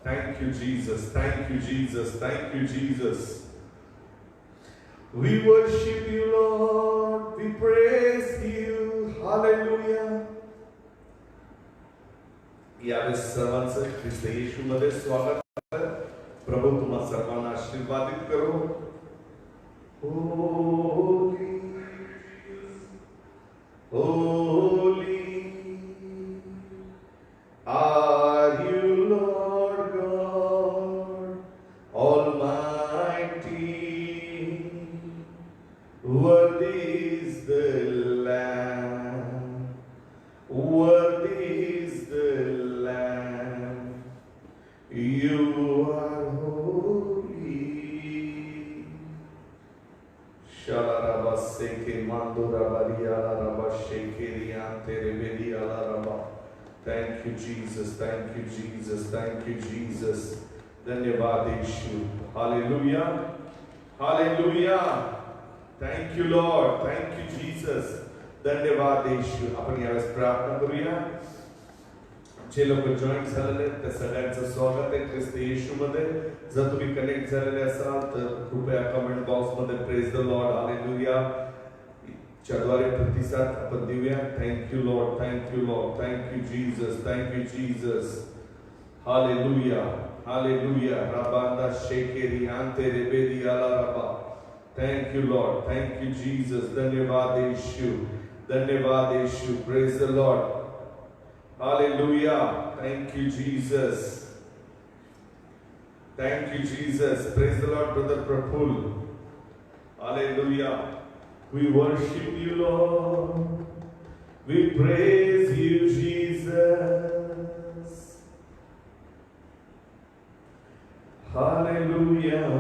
Thank you, Jesus. Thank you, Jesus. Thank you, Jesus. We worship you, Lord. We praise you. Hallelujah. यावेळेस सर्वांचं ख्रिस्त येशूमध्ये स्वागत आहे. प्रभू तुम्हा सर्वांना आशीर्वादित करो. Holy, holy are you, Lord God Almighty. Worthy is the Lamb. Worthy is the Lamb. You are holy. Shalaraba seke mandura bariala raba shekeriya tere beriala raba. Thank you, Jesus. Thank you, Jesus. Thank you, Jesus. धन्यवाद यीशु. Hallelujah. Hallelujah. Thank you, Lord. Thank you, Jesus. धन्यवाद यीशु. आपण यावेळेस प्रार्थना करूया. जे लोक join झालेले त्या सगळ्यांचं स्वागत आहे ख्रिस्त येशूमध्ये. जर तुम्ही कनेक्ट झालेले असाल तर कृपया कमेंट बॉक्स मध्ये प्रेज द लॉर्ड हालेलुया च्याद्वारे प्रतिसाद आपण देऊया. Thank you Lord. Thank you Lord. Thank you Jesus. Thank you Jesus. Hallelujah. Hallelujah. राबांदा शेकेरी आंते रेबेदी आला राबा. Thank you Lord. Thank you Jesus. धन्यवाद येशू. धन्यवाद Yeshu. Praise the Lord. Hallelujah. Thank you, Jesus. Thank you, Jesus. Praise the Lord, Brother Praful. Hallelujah. We worship you, Lord. We praise you, Jesus. Hallelujah.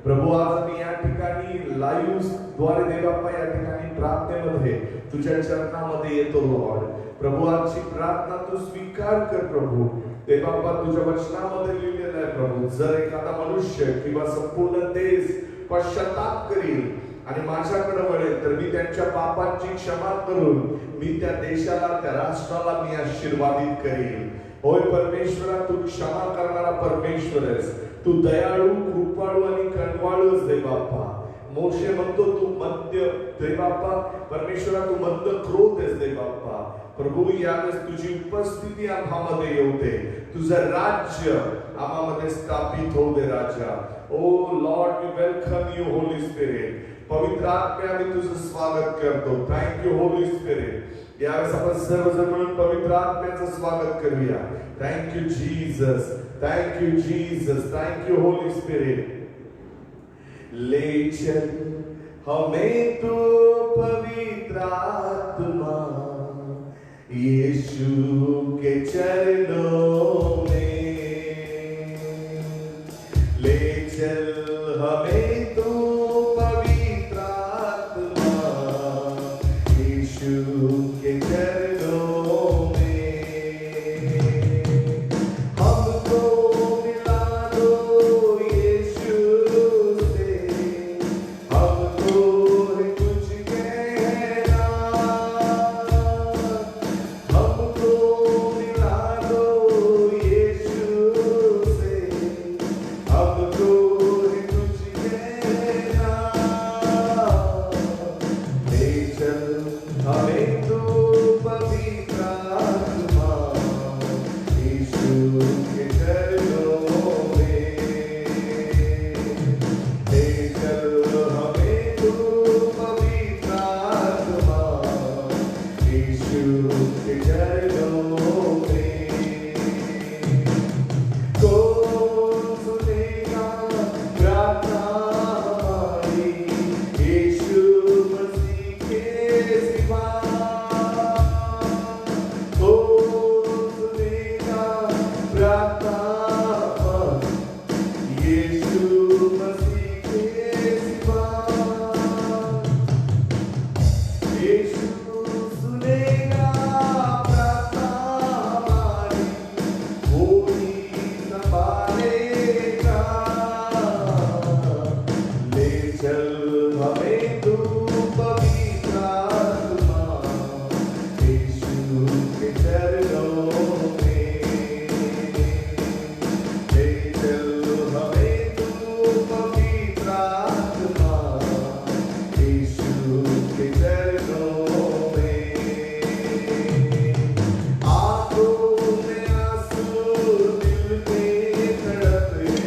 प्रभू आज मी या ठिकाणी live द्वारे देवाप्पा या ठिकाणी प्रार्थनेमध्ये तुझ्या चरणामध्ये येतो लॉर्ड. प्रभू आजची प्रार्थना तू स्वीकार कर प्रभू. देवाप्पा तुझ्या वचनामध्ये लिहिलेलं आहे प्रभू, जर एखादा मनुष्य किंवा संपूर्ण देश पश्चाताप करील आणि माझ्याकडे वळेल तर मी त्यांच्या पापांची क्षमा करून मी त्या देशाला त्या राष्ट्राला मी आशीर्वादित करेन. होय परमेश्वरा, तू क्षमा करणारा परमेश्वर आहेस. तू दयाळू, कृपाळू आणि कणवाळू आहेस देवाप्पा. मोशे म्हणतो तू मध्य देवबाप्पा परमेश्वरा तू मध्य क्रोध आहेस देवबाप्पा. प्रभू यावेळेस तुझी उपस्थिती आम्हामध्ये येऊ दे. तुझं राज्य आम्हामध्ये स्थापित होऊ दे राजा. O Lord we welcome you Holy Spirit. पवित्र आत्मे आम्ही तुझं स्वागत करतो. Thank you Holy Spirit. यावेळेस आपण सर्वजण मिळून पवित्र आत्म्याचं स्वागत करूया. Thank you Jesus, thank you Jesus, thank you Holy Spirit. ले चल हमें तो पवित्र आत्मा यीशु के चरणों में. ले चल हमें तो पवित्र आत्मा यीशु के चरणों में. हमको मिला दो यीशु से, हमको है कुछ कहना. हमको मिला दो यीशु से, हमको है कुछ कहना. ले चल हमें तो पवित्र आत्मा यीशु के चरणों में. ले चल हमें तो पवित्र आत्मा यीशु के चरणों में. कौन सुनेगा प्रार्थना हमारी यीशु मसीह के सिवा. कौन सुनेगा प्रार्थना हमारी यीशु मसीह के सिवा. यीशु सुनेगा प्रार्थना हमारी, वो ही संभालेगा. ले चल हमें तू पवित्र आत्मा यीशु के चरणों में. ले चल हमें तू पवित्र आत्मा यीशु के चरणों में. आंखों में आंसू दिल में तड़प है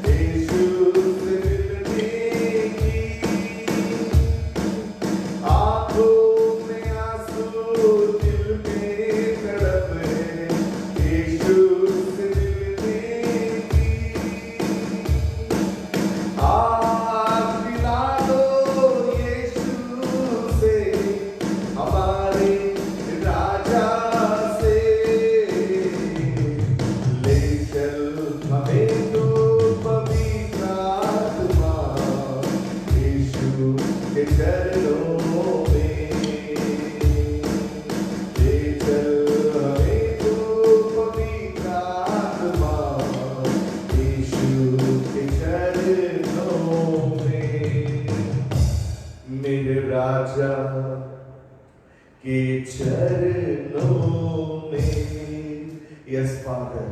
यीशु से मिलने की. आंखों में आंसू दिल में तड़प है यीशु से मिलने की. आज मिला दो यीशु से, हमारे राजा से. ले चल हमें तो पवित्र आत्मा यीशु के चरणों में. ले चल हमें तो पवित्र आत्मा यीशु के चरणों में. मेरे राजा के चरणों में. Yes father.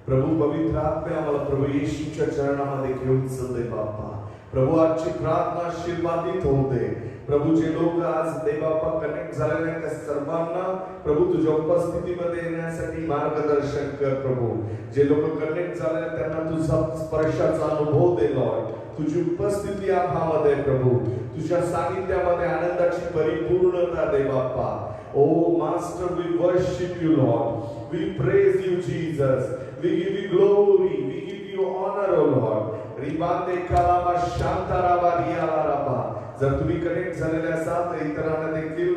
प्रभू पवित्र आत्मे आम्हाला प्रभू येशूच्या चरणामध्ये घेऊन चल दे बाप्पा. प्रभू आजची प्रार्थना आशीर्वादित होऊ दे. प्रभू जे लोक आज देवबाप्पा कनेक्ट झालेले आहेत त्या सर्वांना प्रभू तुझ्या उपस्थितीमध्ये येण्यासाठी मार्गदर्शन कर. प्रभू जे लोक कनेक्ट झाले आहेत त्यांना तुझा स्पर्शाचा अनुभव दे लॉर्ड. तुझी उपस्थिती आम्हामध्ये प्रभू. तुझ्या सानिध्यामध्ये आनंदाची परिपूर्णता दे बाप्पा. O master we worship you Lord. We praise you Jesus. We give you glory. We give you honour O Lord. रिबाते कालामा शांताराबा रियालाराबा. जर तुम्ही कनेक्ट झालेले असाल तर इतरांना देखील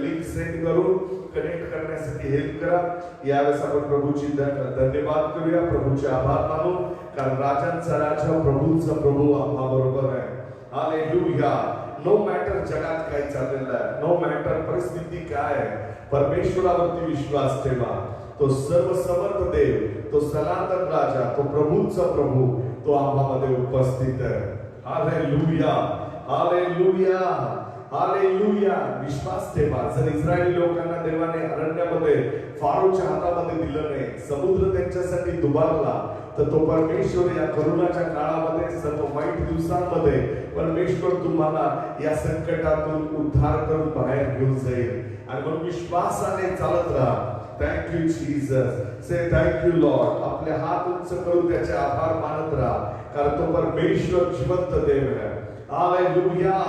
लिंक सेंड करून कनेक्ट करण्यासाठी हेल्प करा. यावेळेस आपण प्रभूची धन्यवाद करूया. प्रभूचे आभार मानू कारण राजांचा राजा प्रभूंचा प्रभू आम्हा बरोबर आहे. हालेलुया. नो मॅटर जगात काय चाललेलं आहे, नो मॅटर परिस्थिती काय आहे, परमेश्वरावरती विश्वास ठेवा. तो सर्व समर्थ देव, तो सनातन राजा, तो प्रभूंचा प्रभू, तो आम्हामध्ये उपस्थित आहे. Hallelujah, hallelujah, hallelujah. विश्वास ठेवा. जर इस्रायली लोकांना देवाने अरण्यामध्ये मिस्राईममध्ये फारोच्या हातामध्ये दिलं नाही, समुद्र त्यांच्यासाठी दुबारला, तर तो परमेश्वर या करोनाच्या काळामध्ये सर्व वाईट दिवसांमध्ये परमेश्वर तुम्हाला या संकटातून उद्धार करून बाहेर घेऊन जाईल. आणि म्हणून विश्वासाने चालत राहा. Thank you Jesus. Say thank you Lord. आपले हात उंच करून त्याचे आभार मानत राहा, कारण तो परमेश्वर जिवंत देव आहे. Hallelujah,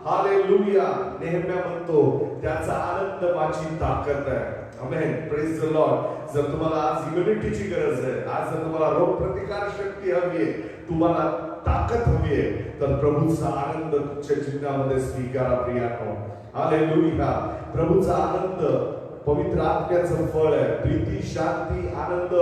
hallelujah. नेहम्या म्हणतो त्याचा आनंद माझी ताकद आहे. आमेन. Praise the Lord. जर तुम्हाला आज इम्युनिटीची गरज आहे, आज जर तुम्हाला रोग प्रतिकार शक्ती हवी आहे, तुम्हाला ताकद हवी आहे, तर प्रभूचा आनंद तुमच्या जीवनामध्ये स्वीकारा प्रियानो. हालेलुया. प्रभूचा आनंद पवित्र आत्म्याचं फळ आहे. प्रीती, शांती, आनंद,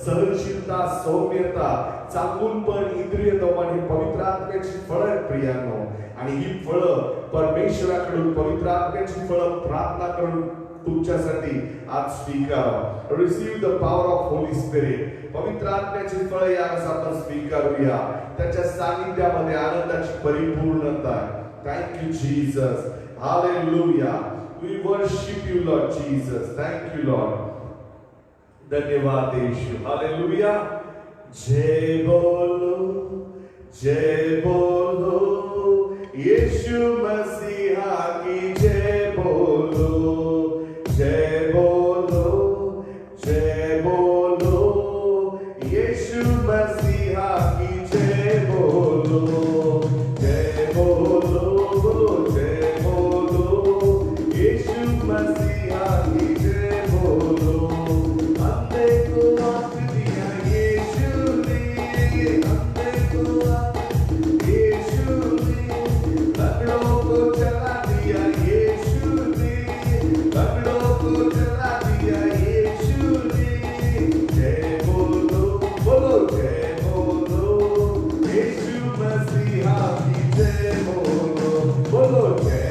सहनशीलता, सौम्यता, चांगुलपण, इंद्रिय दमन ही पवित्र आत्म्याची फळं आहेत प्रियानो. आणि ही फळं परमेश्वराकडून, पवित्र आत्म्याची फळं प्रार्थना करून तुमच्यासाठी आज स्वीकारा. Receive the power of Holy Spirit. पवित्र आत्म्याची फळं यावेळेस आपण स्वीकारूया. त्याच्या सानिध्यामध्ये आनंदाची परिपूर्णता. Thank you Jesus. Hallelujah. We worship you, Lord Jesus. Thank you, Lord. धन्यवाद यीशु. हालेलुया. जय बोलो यीशु मसीहा की जय बोलो. जय बोलो यीशु मसीहा की जय बोलो. जय बोलो, जय यीशु मसीहा की जय बोलो. अंधे को आंख दिया यीशु ने, अंधे को आंख यीशु ने, लंगड़ों को चला दिया यीशु ने, लंगड़ों को चला दिया यीशु ने. जय बोलो, बोलो जय बोलो यीशु मसीहा की जय बोलो. बोलो जय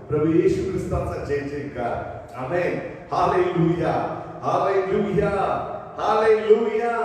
प्रभु येशू ख्रिस्ताचा जय जयकार. आमेन. Hallelujah, hallelujah, hallelujah.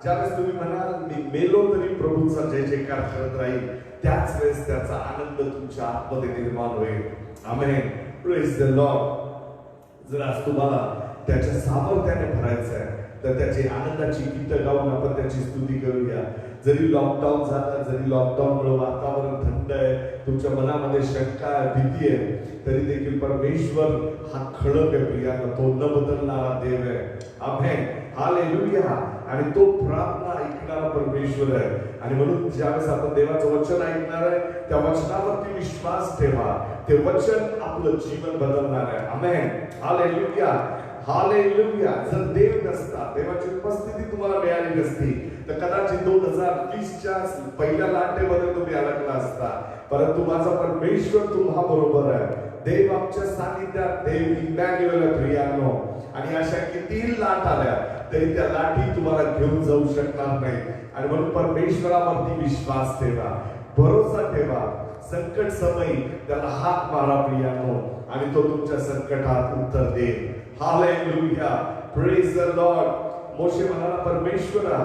ज्यावेळेस तुम्ही म्हणाल मी मेलो तरी प्रभूचा जय जयकार करत राहील, त्याच वेळेस त्याचा आनंद तुमच्या आतमध्ये निर्माण होईल. आमेन. Praise the Lord. जर आज तुम्हाला त्याच्या सामर्थ्याने भरायचं आहे, तर त्याची आनंदाची गीतं गाऊन आपण त्याची स्तुती करूया. जरी लॉकडाऊन झालं, जरी लॉकडाऊनमुळे वातावरण थंड आहे, तुमच्या मनामध्ये शंका आहे, भीती आहे, तरी देखील परमेश्वर हा खडक आहे प्रियानो. तो न बदलणारा देव आहे. आमेन. हालेलुया. आणि तो प्रार्थना ऐकणारा परमेश्वर आहे. आणि म्हणून ज्यावेळेस आपण देवाचं वचन ऐकणार आहे, त्या वचनावरती विश्वास ठेवा. ते वचन आपलं जीवन बदलणार आहे. आमेन. Hallelujah, hallelujah. जर देव नसता, देवाची उपस्थिती तुम्हाला मिळाली नसती, तर कदाचित 2020च्या पहिल्या लाटेमध्ये तुम्ही अडकला असता. परंतु माझा परमेश्वर तुम्हा बरोबर आहे. देव आमच्या सानिध्यात, देव इमॅन्युअल प्रियानो. आणि अशा किती लाट आल्या तरी त्या लाटी तुम्हाला घेऊन जाऊ शकणार नाही. आणि म्हणून परमेश्वरावरती विश्वास ठेवा, भरोसा ठेवा. संकट समयी त्याला हात मारा प्रियानो, आणि तो तुमच्या संकटात उत्तर देईल. Hallelujah. Praise the Lord. Moshe म्हणाला, परमेश्वरा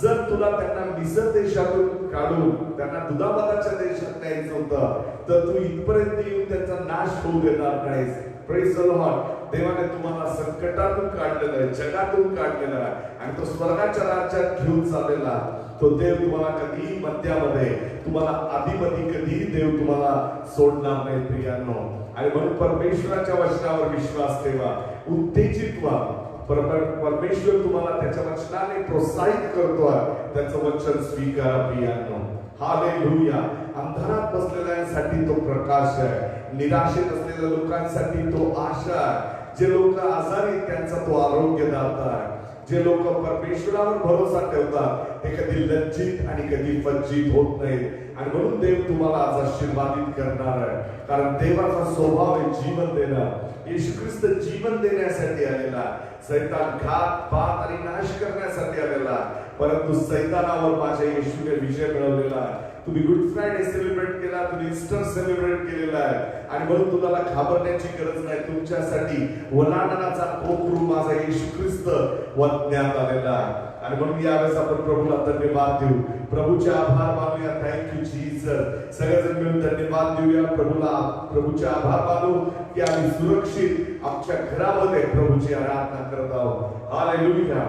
जर तुला त्यांना मिस्र देशातून काढून त्यांना दुधामधाच्या देशात न्यायचं होतं, तर तू इथपर्यंत येऊन त्यांचा नाश होऊ देणार नाहीस. Praise the Lord. देवाने तुम्हाला संकटातून काढलेलं आहे, जगातून काढलेलं आहे, आणि तो स्वर्गाच्या राज्यात घेऊन चाललेला तो देव तुम्हाला कधीही मध्यामध्ये, तुम्हाला आधीमध्ये कधीही देव तुम्हाला सोडणार नाही प्रियांनो. आणि म्हणून परमेश्वराच्या वचनावर विश्वास ठेवा, उत्तेजित व्हा. परमेश्वर तुम्हाला त्याच्या वचनाने प्रोत्साहित करतोय. त्याचं वचन स्वीकारा प्रियांनो. हालेलुया. अंधारात बसलेल्यांसाठी तो प्रकाश आहे, निराशेत असलेल्या लोकांसाठी तो आशा आहे. जे लोक आजारी त्यांचा तो आरोग्यदाता आहे. जे लोक परमेश्वरावर भरोसा ठेवतात ते कधी लज्जित आणि कधी वंचित होत नाहीत. आणि म्हणून देव तुम्हाला आज आशीर्वादित करणार आहे, कारण देवाचा स्वभाव आहे जीवन देणं. येशू ख्रिस्त जीवन देण्यासाठी आलेला, सैतान घात पात आणि नाश करण्यासाठी आलेला, परंतु सैतानावर माझ्या येशूने विजय मिळवलेला आहे. तुम्ही गुड फ्रायडे सेलिब्रेट केला, तुम्ही ईस्टर सेलिब्रेट केलेला आहे, आणि म्हणून तुम्हाला घाबरण्याची गरज नाही. तुमच्यासाठी ओलांडण्याचा कोकरू माझा येशू ख्रिस्त वधण्यात आलेला आहे. आणि म्हणून यावेळेस आपण प्रभूला धन्यवाद देऊ, प्रभूचे आभार मानूया. Thank you Jesus. सगळेजण मिळून धन्यवाद देऊया प्रभूला, प्रभूचे आभार मानू की आम्ही सुरक्षित आमच्या घरामध्ये प्रभूची आराधना करत आहोत. हालेलुया.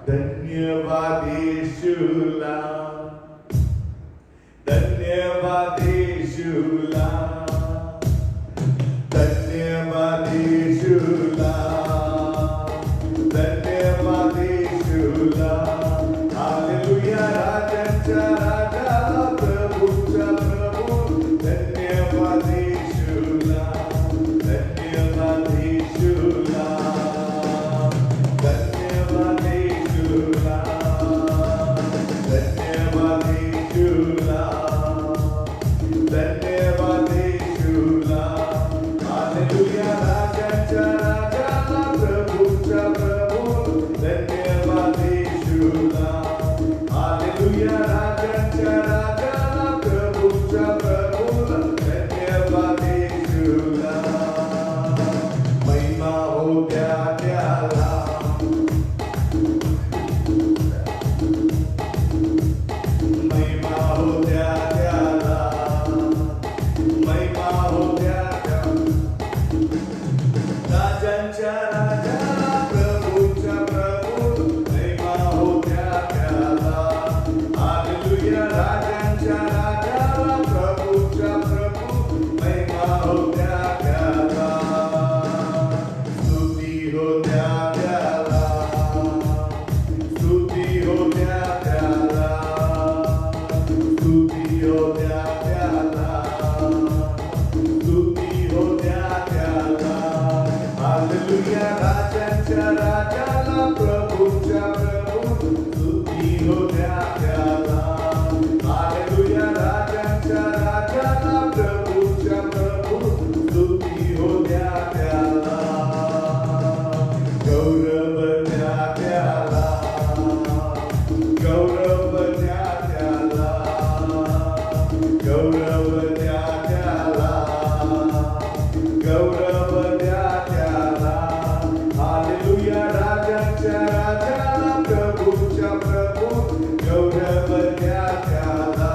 धन्यवाद येशूला, धन्यवाद येशूला, धन्यवाद येशूला, धन्यवाद येशूला. हालेलुया. राजांच्या राजा, प्रभूच्या प्रभू, धन्यवाद येशूला, धन्यवाद येशूला, धन्यवाद येशूला, धन्यवाद येशूला, धन्यवाद येशूला. हालेलुया. राजांच्या राजा, प्रभूच्या प्रभू, धन्यवाद येशूला. हालेलुया. राजांच्या राजा, प्रभूच्या प्रभू, धन्यवाद येशूला. महिमा हो त्याला, महिमा हो त्याला, महिमा हो त्याला. राजांच्या राजा, प्रभूच्या प्रभू, महिमा हो त्याला. हालेलुया. राजांच्या राजा, प्रभूच्या प्रभू, महिमा हो त्याला. स्तुती हो त्याला, स्तुती हो त्याला, स्तुती हो त्याला, स्तुती हो त्याला. हालेलुया. राजांच्या राजाला, प्रभूच्या प्रभू, स्तुती हो त्याला. हालेलुया. राजांच्या राजाला, प्रभूच्या प्रभू, स्तुती हो त्याला. गौरव त्याला, गौरव त्याला, गौरव त्याला, गौरव त्याला. हालेलुया. राजांच्या राजाला, प्रभूच्या प्रभू, गौरव त्याला.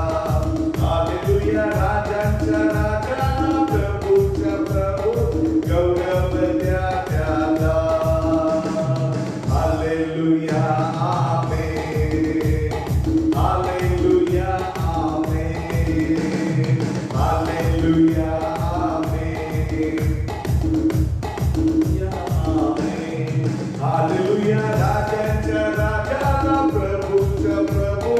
हालेलुया. राजांच्या राजाला, प्रभूच्या प्रभू, गौरव त्याला. Hallelujah. Amen. Hallelujah. Amen. Hallelujah. Amen. Hallelujah. राजांच्या राजाला, प्रभूच्या प्रभू,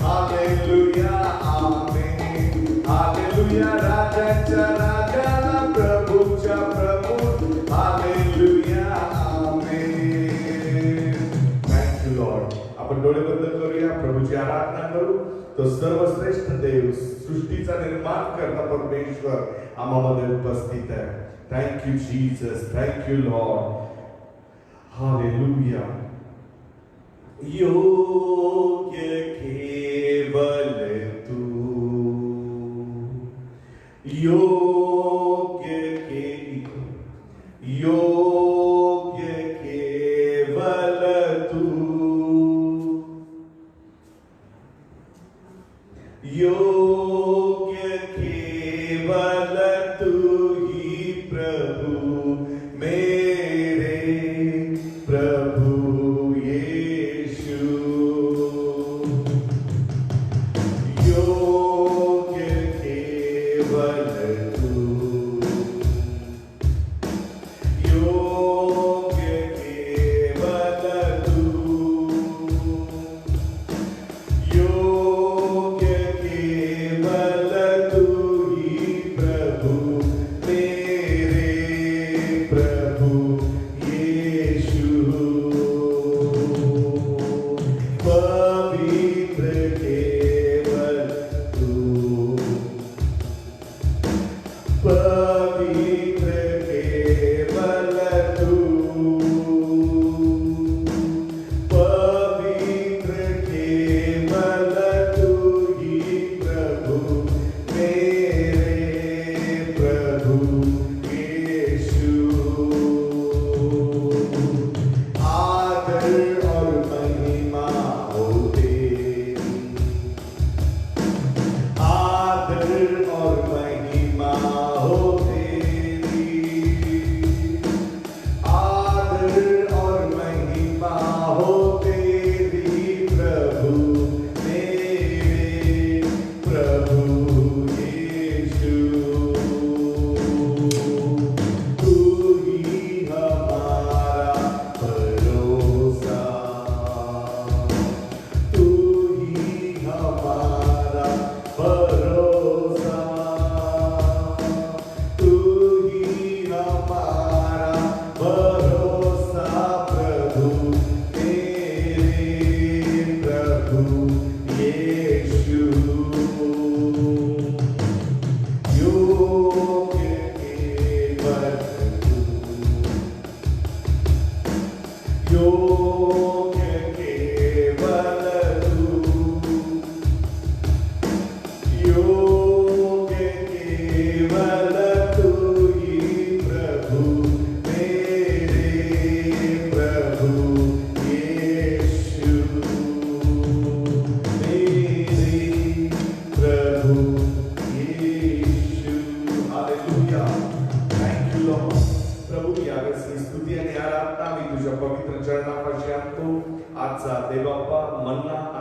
हालेलुया. आमेन. हालेलुया. राजांच्या राजाला, प्रभूच्या प्रभू, हालेलुया. आमेन. Thank you Lord. आपण डोळे बंद करूया, प्रभूची आराधना करू. तो सर्वश्रेष्ठ देव, सृष्टीचा निर्माण करता परमेश्वर आम्हामध्ये उपस्थित आहे. Thank you Jesus. Thank you Lord. Hallelujah. योग्य केवल तू, योग्य केवल तू, योग्य केवल तू ही प्रभु, मेरे प्रभु यीशु. योग्य केवल तू, योग्य केवल तू, योग्य केवल तू ही प्रभु, मेरे प्रभु यीशु. पवित्र केवल तू, पवित्र केवल तू, पवित्र केवल तू ही प्रभु, मेरे प्रभु यीशु. आदर और महिमा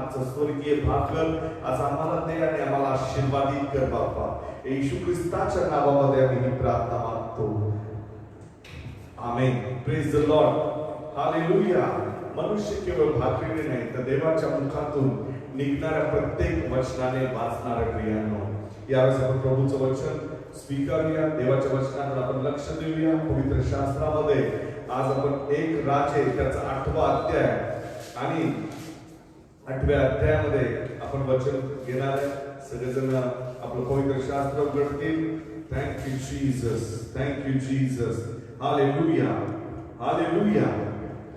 आमचं स्वर्गीय भाकर आज आम्हाला दे आणि आम्हाला आशीर्वादित कर बाप्पा. येशू ख्रिस्ताच्या नावामध्ये आम्ही ही प्रार्थना मागतो. Amen. Praise the Lord. Hallelujah. मनुष्य केवळ भाकरीने नाही तर देवाच्या मुखातून निघणाऱ्या प्रत्येक वचनाने वाचणाऱ्या प्रियांनो, यावेळेस आपण प्रभूचं वचन स्वीकारूया. देवाच्या वचनाकडे आपण लक्ष देऊया. पवित्र शास्त्रामध्ये आज आपण एक राजे त्याचा 8वा अध्याय आणि 8व्या अध्यायामध्ये आपण वचन घेणार आहे. सगळेजण आपलं पवित्र शास्त्र उघडतील. Thank you Jesus. Thank you Jesus. Hallelujah. Hallelujah.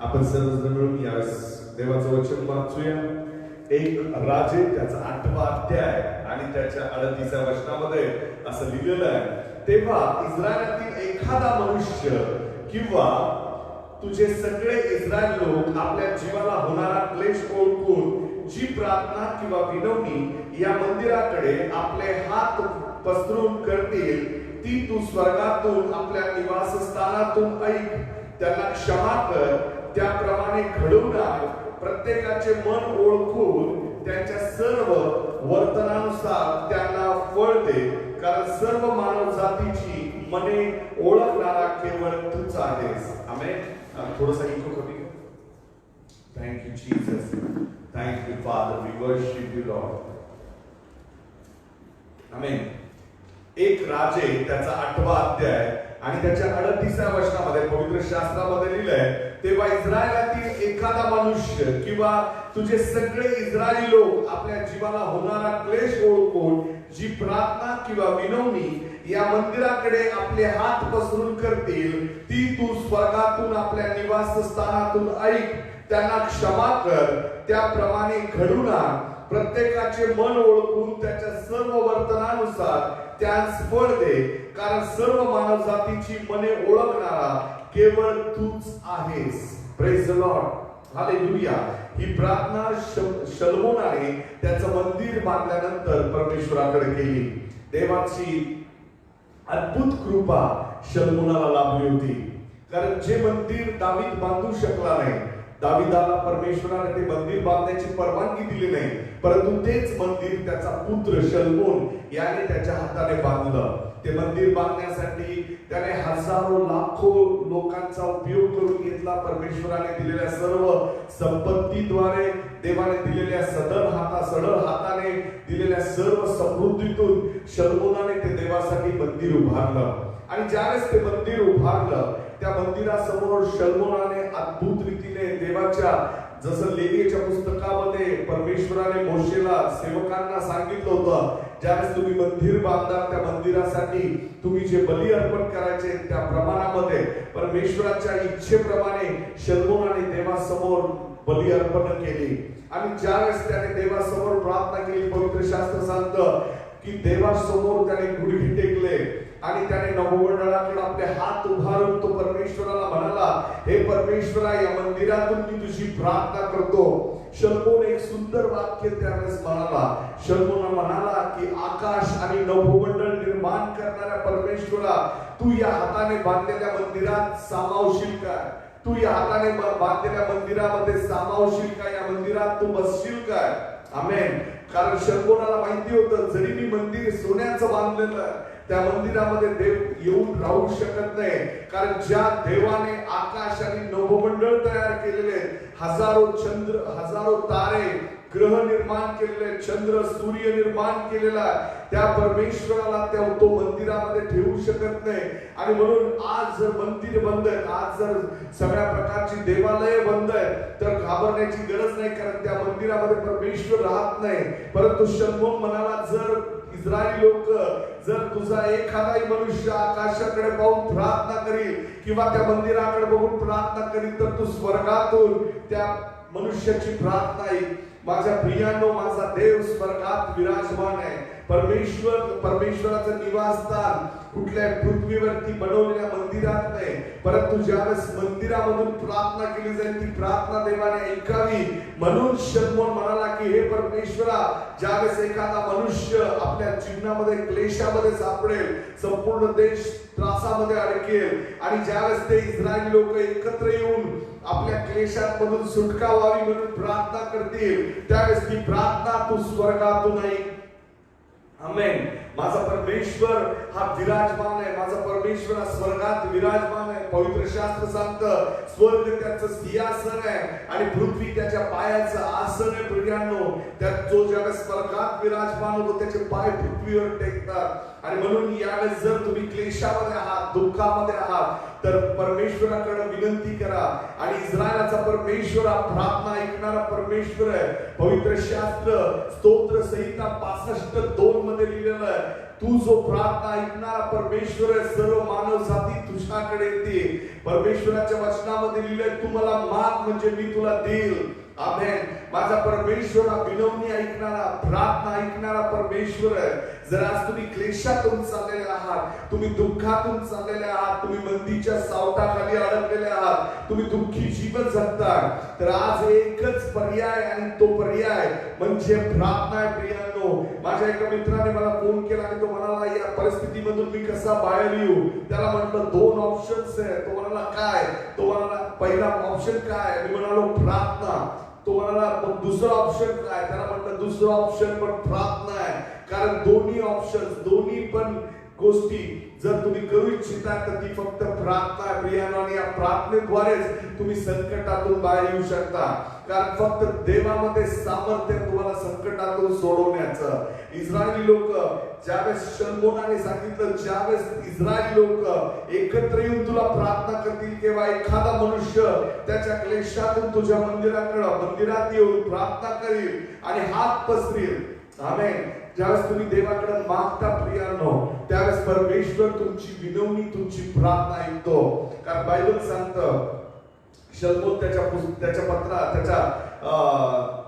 आपण सर्वजण मिळून यावेळेस देवाचं वचन वाचूया. एक राजे त्याचा 8वा अध्याय आणि त्याच्या 38व्या वचनामध्ये असं लिहिलेलं आहे, तेव्हा इस्रायलातील एखादा मनुष्य किंवा तुझे सगळे इस्रायल लोक आपल्या जीवाला होणारा क्लेश ओळखून जी प्रार्थना किंवा विनवणी या मंदिराकडे आपले हात पसरून करतील ती तू स्वर्गातून आपल्या निवासस्थानातून ऐक. त्यांना क्षमा कर. त्याप्रमाणे घडवून आण. प्रत्येकाचे मन ओळखून त्यांच्या सर्व वर्तनानुसार त्यांना फळ दे, कारण सर्व मानव जातीची मने ओळखणारा केवळ तूच आहेस. आमेन. थोडासा इको कमी. Thank you Jesus. Thank you father. We worship you Lord. Amen. एक राजे त्याचा 8वा अध्याय आणि त्याच्या 38व्या वचनामध्ये पवित्र शास्त्रामध्ये लिहिलंय, तेव्हा इस्रायलातील एखादा मनुष्य किंवा तुझे सगळे इस्रायली लोक आपल्या जीवाला होणारा क्लेश ओळखून जी प्रार्थना किंवा विनवणी या मंदिराकडे आपले हात पसरून करतील ती तू स्वर्गातून आपल्या निवासस्थानातून ऐक. त्यांना क्षमा कर. त्याप्रमाणे घडून आण. प्रत्येकाचे मन ओळखून त्याच्या सर्व वर्तनानुसार त्यास फळ दे, कारण सर्व मानव जातीची मने ओळखणारा केवळ तूच आहेस. Praise the Lord. हालेलुया. ही प्रार्थना शलोमोनाने त्याचं मंदिर बांधल्यानंतर परमेश्वराकडे केली. देवाची अद्भुत कृपा शलोमोनाला लाभली होती, कारण जे मंदिर दावीद बांधू शकला नाही, दाविदाला परमेश्वराने ते मंदिर बांधण्याची परवानगी दिली नाही, परंतु तेच मंदिर त्याचा पुत्र शलोमोन याने त्याच्या हाताने बांधलं. ते मंदिर बांधण्यासाठी त्याने हजारो लाखो लोकांचा उपयोग करून घेतला. परमेश्वराने दिलेल्या सर्व संपत्तीद्वारे, देवाने दिलेल्या सदळ हाताने दिलेल्या सर्व समृद्धीतून शलोमोनाने ते देवासाठी मंदिर उभारलं. आणि ज्यावेळेस ते मंदिर उभारलं त्या मंदिरासमोर शलोमोनाने अद्भुत रीतीने देवाच्या, जसं लेवीच्या पुस्तकामध्ये परमेश्वराने मोशेला सेवकांना सांगितलं होतं, ज्यावेळेस तुम्ही मंदिर बांधा त्या मंदिरासाठी तुम्ही जे बली अर्पण करायचे त्या प्रमाणामध्ये परमेश्वराच्या इच्छेप्रमाणे शलोमोनाने देवासमोर बली अर्पण केली. आणि ज्यावेळेस त्याने देवासमोर प्रार्थना केली, पवित्र शास्त्र सांगतं की देवासमोर त्याने गुडघे टेकले आणि त्याने नवमंडळाकडे आपले हात उभारून तो परमेश्वराला म्हणाला, हे परमेश्वरा, या मंदिरातून मी तुझी प्रार्थना करतो. शलोमोन एक सुंदर वाक्य त्यावेळेस म्हणाला. शलोमोन म्हणाला की आकाश आणि नवमंडळ निर्माण करणाऱ्या परमेश्वरा, तू या हाताने बांधलेल्या मंदिरात सामावशील काय? तू या हाताने बांधलेल्या मंदिरामध्ये सामावशील काय? या मंदिरात तू बसशील काय? आमेन. कारण शलोमोनाला माहिती होतं, जरी मी मंदिर सोन्याचं बांधलेलं त्या मंदिरामध्ये देव येऊन राहू शकत नाही, कारण ज्या देवाने आकाश आणि नवमंडळ तयार केलेले, हजारो चंद्र, हजारो तारे, ग्रह निर्माण केलेले, चंद्र सूर्य निर्माण केलेला, त्या परमेश्वराला तो मंदिरामध्ये ठेवू शकत नाही. आणि म्हणून आज जर मंदिर बंद आहे, आज जर सगळ्या प्रकारची देवालय बंद आहे, तर घाबरण्याची गरज नाही, कारण त्या मंदिरामध्ये परमेश्वर राहत नाही. परंतु शलोमोन म्हणाला, जर इस्रायली लोक, जर तुझा एखादाही मनुष्य आकाशाकडे पाहून प्रार्थना करील किंवा त्या मंदिराकडे बघून प्रार्थना करील, तर तू स्वर्गातून त्या मनुष्याची प्रार्थना ऐक. माझ्या प्रियांनो, माझा देव स्वर्गात विराजमान आहे. परमेश्वराचं निवासस्थान कुठल्या पृथ्वीवरती बनवलेल्या मंदिरात नाही, परंतु ज्यावेळेस मंदिरामधून प्रार्थना केली जाईल ती प्रार्थना देवाने ऐकावी. म्हणून शलोमोन म्हणाला की हे परमेश्वरा, ज्यावेळेस एखादा मनुष्य आपल्या जीवनामध्ये क्लेशामध्ये सापडेल, संपूर्ण देश त्रासामध्ये अडकेल आणि ज्यावेळेस ते इस्रायली लोक एकत्र येऊन आपल्या क्लेशांमधून सुटका व्हावी म्हणून प्रार्थना करतील, त्यावेळेस ती प्रार्थना तू स्वर्गातून ऐक. आमेन. माझा परमेश्वर हा विराजमान आहे, माझा परमेश्वर हा स्वर्गात विराजमान आहे. पवित्र शास्त्र सांगतं स्वर्ग त्याचं सिंहासन आहे आणि पृथ्वी त्याच्या पायाचं आसन आहे. प्रियांनो, त्यात जो ज्यावेळेस स्वर्गात विराजमान होतो त्याचे पाय पृथ्वीवर टेकतात. आणि म्हणून यावेळेस जर तुम्ही क्लेशामध्ये आहात, दुःखामध्ये आहात, तर परमेश्वराकडे विनंती करा. आणि इस्रायलाचा परमेश्वर हा प्रार्थना ऐकणारा परमेश्वर आहे. पवित्र शास्त्र स्तोत्र संहिता 65:2 मध्ये लिहिलेलं आहे, तू जो प्रार्थना ऐकणारा परमेश्वर आहे, सर्व मानव जाती तुझ्याकडे येतील. परमेश्वराच्या वचनामध्ये लिहिलंय, तू मला माग म्हणजे मी तुला देईल. आमेन. माझा परमेश्वर हा विनवणी ऐकणारा, प्रार्थना ऐकणारा परमेश्वर आहे. जर आज तुम्ही क्लेशातून चाललेले आहात, तुम्ही दुःखातून चाललेले आहात, तुम्ही मंदीच्या सावटाखाली अडकलेले आहात, तुम्ही दुःखी जीवन जगताय, तर आज एकच पर्याय आणि तो पर्याय म्हणजे प्रार्थना आहे. प्रियांनो, माझ्या एका मित्राने मला फोन केला आणि तो म्हणाला, या परिस्थितीमधून मी कसा बाहेर येऊ? त्याला म्हटलं 2 ऑप्शन्स आहे. तो म्हणाला काय? तो म्हणाला पहिला ऑप्शन काय? मी म्हणालो प्रार्थना. तो म्हणाला मग दुसरा ऑप्शन काय? त्याला म्हटलं दुसरा ऑप्शन पण प्रार्थना आहे. कारण दोन्ही ऑप्शन्स, दोन्ही पण गोष्टी जर तुम्ही करू इच्छिता तर ती फक्त प्रार्थना आहे. प्रियांनो, आणि या प्रार्थनेद्वारेच तुम्ही संकटातून बाहेर येऊ शकता. कारण फक्त देवामध्ये सामर्थ्य तुम्हाला संकटातून सोडवण्याचं. इस्रायली लोक ज्यावेळेस शलोमोनाने सांगितलं, ज्यावेळेस इस्रायली लोक एकत्र येऊन तुला प्रार्थना करतील, किंवा एखादा मनुष्य त्याच्या क्लेशातून तुझ्या मंदिरात येऊन प्रार्थना करील आणि हात पसरील. आमेन. ज्यावेळेस तुम्ही देवाकडे मागता प्रियांनो, त्यावेळेस परमेश्वर तुमची विनवणी, तुमची प्रार्थना ऐकतो. कारण बायबल सांगतं, शलोमोन त्याच्या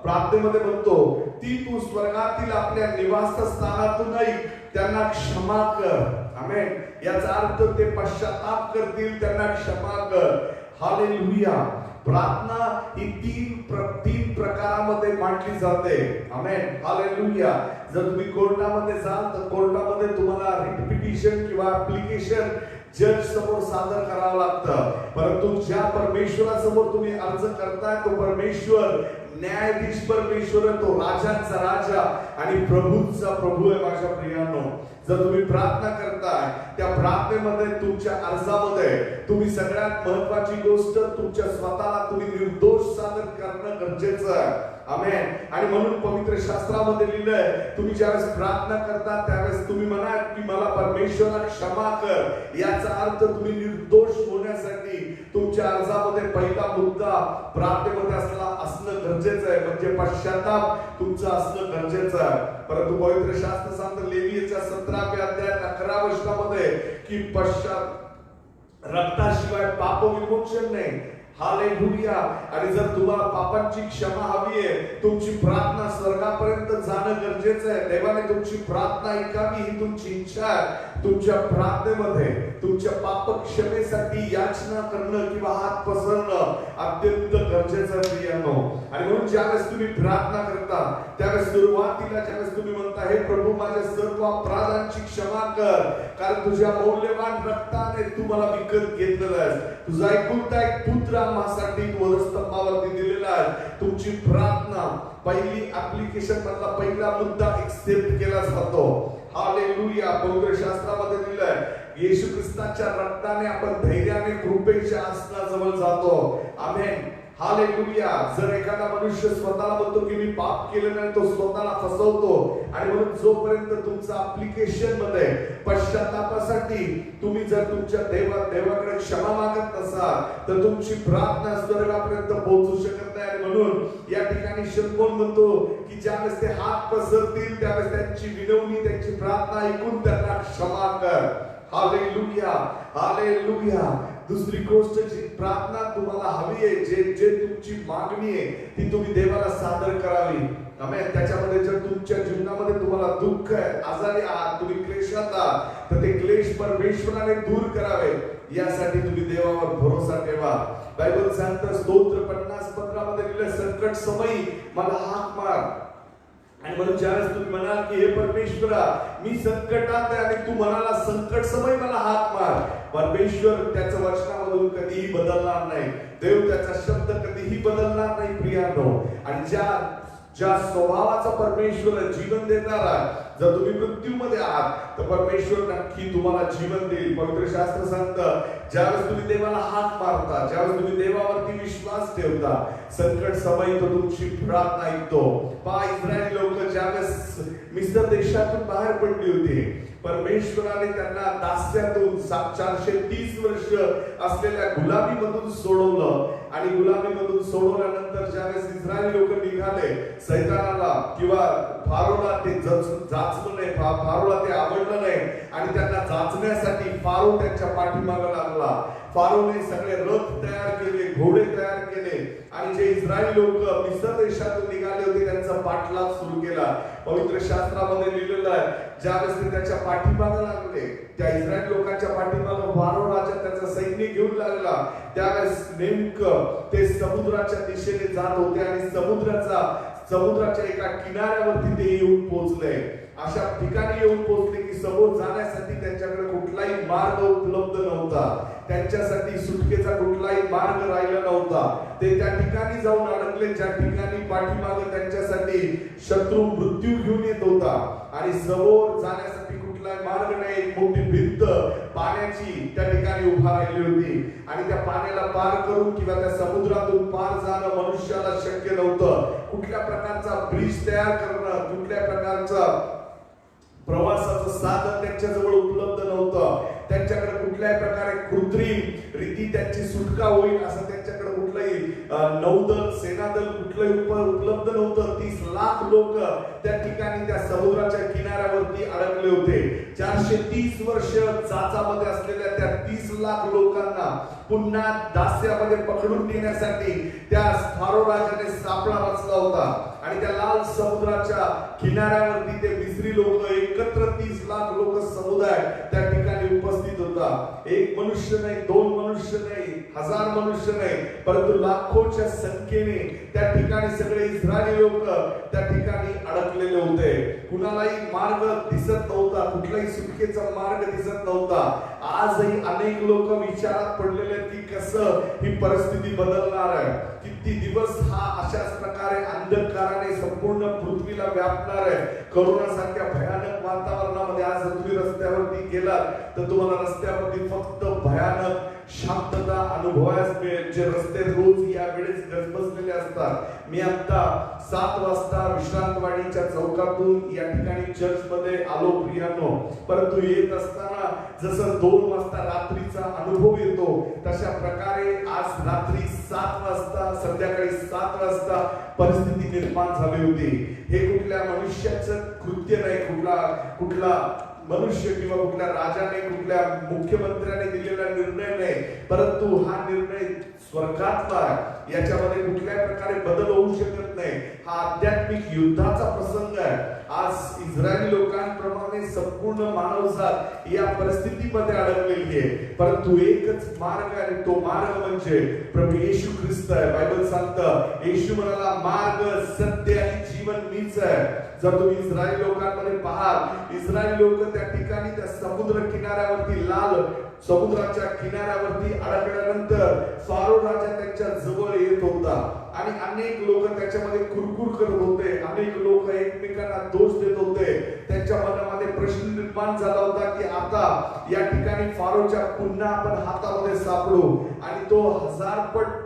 प्रार्थनेमध्ये म्हणतो, ती तू स्वर्गातील आपल्या निवासस्थानातून ऐक, त्यांना क्षमा कर. आमेन. याचा अर्थ ते पश्चाताप करतील, त्यांना क्षमा कर. हालेलुया. प्रार्थना ही तीन प्रकारामध्ये मांडली जाते. आमेन. हालेलुया. जर तुम्ही कोर्टामध्ये जाल तर कोर्टामध्ये तुम्हाला रिपिटिशन किंवा ऍप्लिकेशन जज समोर सादर करावं लागतं. परंतु ज्या परमेश्वरासमोर तुम्ही अर्ज करताय तो परमेश्वर न्यायाधीश परमेश्वर आहे, तो राजांचा राजा आणि प्रभूंचा प्रभू आहे. माझ्या प्रियांनो, जर तुम्ही प्रार्थना करताय, त्या प्रार्थनेमध्ये तुमच्या अर्जामध्ये तुम्ही सगळ्यात महत्वाची गोष्ट तुमच्या स्वतःला तुम्ही निर्दोष सादर करणं गरजेचं आहे. आमेन. आणि म्हणून पवित्र शास्त्रामध्ये लिहिलंय, तुम्ही ज्यावेळेस प्रार्थना करता त्यावेळेस तुम्ही म्हणा की मला परमेश्वराला क्षमा कर. याचा अर्थ तुम्ही निर्दोष होण्यासाठी तुमच्या अर्जामध्ये पहिला मुद्दा प्रार्थनेमध्ये असणं गरजेचं आहे, म्हणजे पश्चाताप तुमचं असणं गरजेचं आहे. परंतु पवित्र शास्त्र सांगतं लेवीच्या 17व्या अध्यायात 11 वचनामध्ये की रक्ताशिवाय पाप विमोचन नाही. हालेलुया. आणि जर तुम्हाला पापांची क्षमा हवी आहे, तुमची प्रार्थना स्वर्गापर्यंत जाणं गरजेचं आहे. देवाने तुमची प्रार्थना ऐकावी ही तुमची इच्छा आहे. तुमच्या प्रार्थनेमध्ये तुमच्या पाप क्षमेसाठी याचना करणं किंवा हात पसरणं अत्यंत गरजेचं आहे प्रियांनो. आणि म्हणून ज्यावेळेस तुम्ही प्रार्थना करता त्यावेळेस सुरुवातीला ज्यावेळेस तुम्ही म्हणता, हे प्रभू माझ्या सर्व अपराधांची क्षमा कर, कारण तुझ्या मौल्यवान रक्ताने तू मला विकत घेतलेलं आहे. तुझा एकुलता एक पुत्र आम्हासाठी वधस्तंभावरती दिलेला आहे. तुमची प्रार्थना पहिली ऍप्लिकेशन मधला पहिला मुद्दा एक्सेप्ट केला जातो. हालेलुया. पवित्र शास्त्रामध्ये लिहिलंय, येशू ख्रिस्ताच्या रक्ताने आपण धैर्याने कृपेच्या आसनाजवळ जातो. आमेन. हालेलुया. जर एखादा मनुष्य स्वतःला म्हणतो की मी पाप केलं नाही, तो स्वतःला फसवतो. आणि म्हणून जोपर्यंत तुमचा ऍप्लिकेशन मध्ये पश्चातापासाठी तुम्ही जर तुमच्या देवाकडे क्षमा मागत नसाल तर तुमची प्रार्थना स्वर्गापर्यंत पोहोचू शकत नाही. आणि म्हणून या ठिकाणी शलोमोन म्हणतो की ज्यावेळेस ते हात पसरतील त्यावेळेस त्यांची विनवणी, त्यांची प्रार्थना ऐकून त्यांना क्षमा कर. हालेलुया. हालेलुया. दुसरी गोष्ट जी प्रार्थना तुम्हाला हवी आहे, जे तुमची मागणी आहे ती तुम्ही देवाला सादर करावी. आमेन. त्याच्यामध्ये जर तुमच्या जीवनामध्ये तुम्हाला दुःख आहे, आजारी आहात, तुम्ही क्लेशात आहात, तर ते क्लेश परमेश्वराने दूर करावे यासाठी तुम्ही देवावर भरोसा ठेवा. बायबल सांगतं स्तोत्र 50:15 मध्ये लिहिलं, संकट समयी मला हाक मार. आणि म्हणून ज्यावेळेस तुम्ही म्हणाल की हे परमेश्वरा मी संकटात आहे आणि तू म्हणाला संकट समय मला हाक मार, परमेश्वर त्याच्या वचनामधून कधीही बदलणार नाही. देव त्याचा शब्द कधीही बदलणार नाही प्रियानो. आणि ज्या स्वभावाचा परमेश्वर जीवन देणारा, जर तुम्ही मृत्यूमध्ये आहात तर परमेश्वर नक्की तुम्हाला जीवन देईल. पवित्र शास्त्र सांगतं ज्यावेळेस तुम्ही देवाला हाक मारता, ज्यावेळेस तुम्ही देवावरती विश्वास ठेवता, संकट समय तो तुमची प्रार्थना ऐकतो. पहा इस्रायली लोक ज्यावेळेस मिस्र देशातून बाहेर पडली होती, परमेश्वराने त्यांना दास्यातून 430 वर्ष असलेल्या गुलामीमधून सोडवलं. आणि गुलामीमधून सोडवल्यानंतर ज्यावेळेस इस्रायली लोक निघाले, सैतानाला किंवा फारोला ते जाचलं नाही, फारोला ते आवडलं नाही आणि त्यांना जाचण्यासाठी फारो त्यांच्या पाठीमागे लागला. फारोने सगळे रथ तयार केले, घोडे तयार केले आणि जे इस्रायली लोक मिस्र देशातून निघाले होते त्यांचा पाठलाग सुरू केला. पवित्र शास्त्रामध्ये लिहिलेलं आहे ज्यावेळेस ते त्याच्या पाठीमागे लागले, त्या इस्रायली लोकांच्या पाठीमागे फारो राजा त्याचा सैन्य घेऊन लागला, त्यावेळेस नेमकं ते समुद्राच्या दिशेने जात होते आणि समुद्राच्या एका किनाऱ्यावरती ते येऊन पोहोचले. अशा ठिकाणी येऊन पोहोचले की समोर जाण्यासाठी त्यांच्याकडे कुठलाही मार्ग उपलब्ध नव्हता, त्यांच्यासाठी सुटकेचा कुठलाही मार्ग राहिला नव्हता. ते त्या ठिकाणी जाऊन अडकले ज्या ठिकाणी पाठीमागे त्यांच्यासाठी शत्रू मृत्यू घेऊन येत होता आणि समोर जाण्यासाठी कुठलाही मार्ग नाही. एक मोठी भिंत पाण्याची त्या ठिकाणी उभा राहिली होती आणि त्या पाण्याला पार करून किंवा त्या समुद्रातून पार जाणं मनुष्याला शक्य नव्हतं. कुठल्या प्रकारचा ब्रिज तयार करणं, कुठल्या प्रकारचा प्रवासाचं साधन त्यांच्याजवळ उपलब्ध नव्हतं. त्यांच्याकडे कुठल्याही प्रकारे कृत्रिम रीती त्यांची सुटका होईल असं त्यांच्याकडे कुठलंही नौदल सेनादल कुठलंही उपलब्ध नव्हतं. 30 लाख लोक त्या ठिकाणी त्या समुद्राच्या किनाऱ्यावरती अडकले होते. 430 वर्ष चाचामध्ये असलेल्या त्या 30 लाख लोकांना पुन्हा दास्यामध्ये पकडून नेण्यासाठी त्या फारो राजाने सापळा रचला होता आणि त्या लाल समुद्राच्या किनाऱ्यावरती ते मिस्री लोक एकत्र 30 लाख लोक समुदाय त्या ठिकाणी उपस्थित होता. एक मनुष्य नाही, 2 मनुष्य नाही, 1000 मनुष्य नाही, परंतु लाखोच्या संख्येने त्या ठिकाणी सगळे इस्रायली लोक त्या ठिकाणी अडकलेले होते. कुणालाही मार्ग दिसत नव्हता, कुठलाही सुटकेचा मार्ग दिसत नव्हता. आजही अनेक लोक विचारात पडलेले आहेत की कसं ही परिस्थिती बदलणार आहे, किती दिवस हा अशाच प्रकारे अंधकाराने संपूर्ण पृथ्वीला व्यापणार आहे. कोरोना सारख्या भयानक वातावरणामध्ये आज तुम्ही रस्त्यावरती गेलात तर तुम्हाला रस्त्यावरती फक्त भयानक शांतता अनुभवायला मिळेल. जे रस्ते रोज या वेळेस गजबजलेले असतात. मी आता 7 वाजता विश्रांतवाडीच्या चौकातून या ठिकाणी चर्च मध्ये आलो प्रियानो, परंतु येत असताना जसं 2 वाजता रात्रीचा अनुभव येतो तशा प्रकारे आज रात्री 7 वाजता संध्याकाळी 7 वाजता परिस्थिती निर्माण झाली होती. हे कुठल्या मनुष्याचं कृत्य नाही, कुठला मनुष्य किंवा कुठल्या राजाने कुठल्या मुख्यमंत्र्याने दिलेला निर्णय नाही, परंतु हा निर्णय स्वर्गातला आहे. याच्यामध्ये कुठल्याही प्रकारे बदल होऊ शकत नाही. हा आध्यात्मिक युद्धाचा प्रसंग आहे. आज इस्रायली लोकांप्रमाणे संपूर्ण मानवजात या परिस्थितीमध्ये अडकलेली आहे, परंतु एकच मार्ग आहे, तो मार्ग म्हणजे प्रभू येशू ख्रिस्त आहे. बायबल सांगतं येशू म्हणाला मार्ग सत्य आणि जीवन मीच आहे. जर तुम्ही इस्रायली लोकांमध्ये पाहाल, इस्रायली लोक त्या ठिकाणी त्या समुद्र किनाऱ्यावरती लाल समुद्राच्या किनाऱ्यावरती अडकल्यानंतर फारो राजा त्यांच्या जवळ येत होता आणि अनेक लोक त्याच्यामध्ये कुरकुर करत होते. अनेक लोक एकमेकांना दोष देत होते. त्यांच्या मनामध्ये प्रश्न निर्माण झाला होता की आता या ठिकाणी फारोच्या पुन्हा आपण हातामध्ये सापडू आणि तो 1000 पट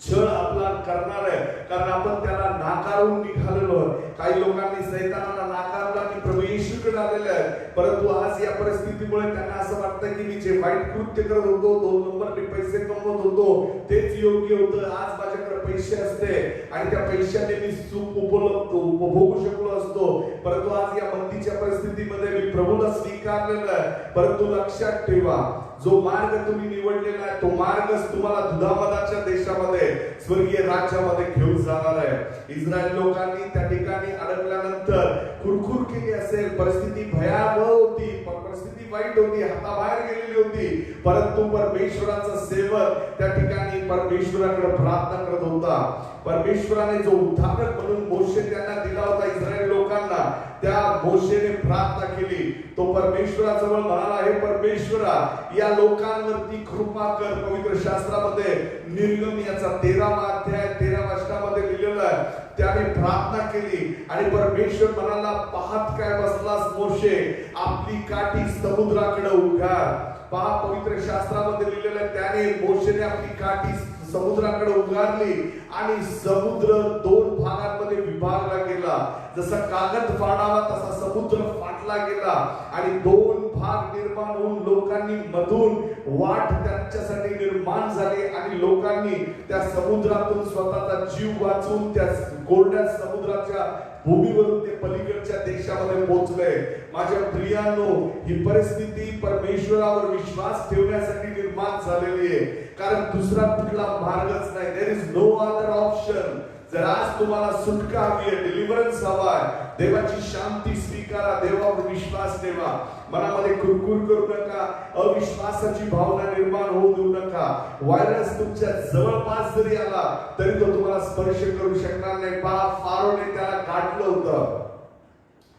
छळ आपला करणार आहे, कारण आपण त्याला नाकारून निघालेलो. काही लोकांनी सैतानाला नाकारला की प्रभू येशूकडे आलेले आहेत, परंतु आज या परिस्थितीमुळे त्यांना असं वाटतं की मी जे वाईट कृत्य करत होतो, 2 नंबरने पैसे कमवत होतो, तेच योग्य होतं. आज माझ्याकडे पैसे असते आणि त्या पैशाने मी सुख उपभोगू शकलो असतो, परंतु आज या मंदीच्या परिस्थितीमध्ये मी प्रभूला स्वीकारलेलं आहे. परंतु लक्षात ठेवा, जो मार्ग तुम्ही निवडलेला आहे तो मार्गच तुम्हाला दुधामधाच्या देशामध्ये स्वर्गीय राज्यामध्ये घेऊन जाणार आहे. इस्रायल लोकांनी त्या ठिकाणी अडकल्यानंतर खुरखुर केली असेल, परिस्थिती भयावह होती, परिस्थिती वाईट होती, हाताबाहेर गेलेली होती, परंतु परमेश्वराचा सेवक त्या ठिकाणी परमेश्वराकडे प्रार्थना करत होता. परमेश्वराने जो उद्धारक म्हणून मोशे त्यांना दिला होता इस्रायल लोकांना, त्या मोशेने प्रार्थना केली. तो परमेश्वराजवळ म्हणाला, हे परमेश्वरा, या लोकांवरती कृपा कर. पवित्र शास्त्रामध्ये निर्गमनाचा 13वा अध्याय 13व्या वचनामध्ये लिहिलेलं आहे. त्याने प्रार्थना केली आणि परमेश्वर म्हणाला, पाहत काय बसलास मोशे, आपली काठी समुद्राकडे उगार. पहा, पवित्र शास्त्रामध्ये लिहिलेलं आहे, त्याने मोशेने आपली काठी समुद्राकडे उगारली आणि समुद्र 2 भागांमध्ये विभागला गेला. जसा कागद फाडावा तसा समुद्र फाटला गेला आणि 2 भाग निर्माण होऊन लोकांनी मधून वाट त्यांच्यासाठी निर्माण झाली आणि लोकांनी त्या समुद्रातून स्वतःचा जीव वाचवून त्या कोरड्या समुद्राच्या भूमीवरून ते पलीकडच्या देशामध्ये पोहोचले. माझ्या प्रियांनो, ही परिस्थिती परमेश्वरावर विश्वास ठेवण्यासाठी निर्माण झालेली आहे, कारण दुसरा कुठला मार्गच नाही. There is no other option. जर आज तुम्हाला सुटका हवी आहे, डिलिव्हरन्स हवा आहे, देवाची शांती स्वीकारा, देवावर विश्वास ठेवा. मनामध्ये कुरकुर करू नका, अविश्वासाची भावना निर्माण होऊ देऊ नका. व्हायरस तुमच्या जवळपास जरी आला तरी तो तुम्हाला स्पर्श करू शकणार नाही. पहा, फारोने त्याला गाठलं होतं,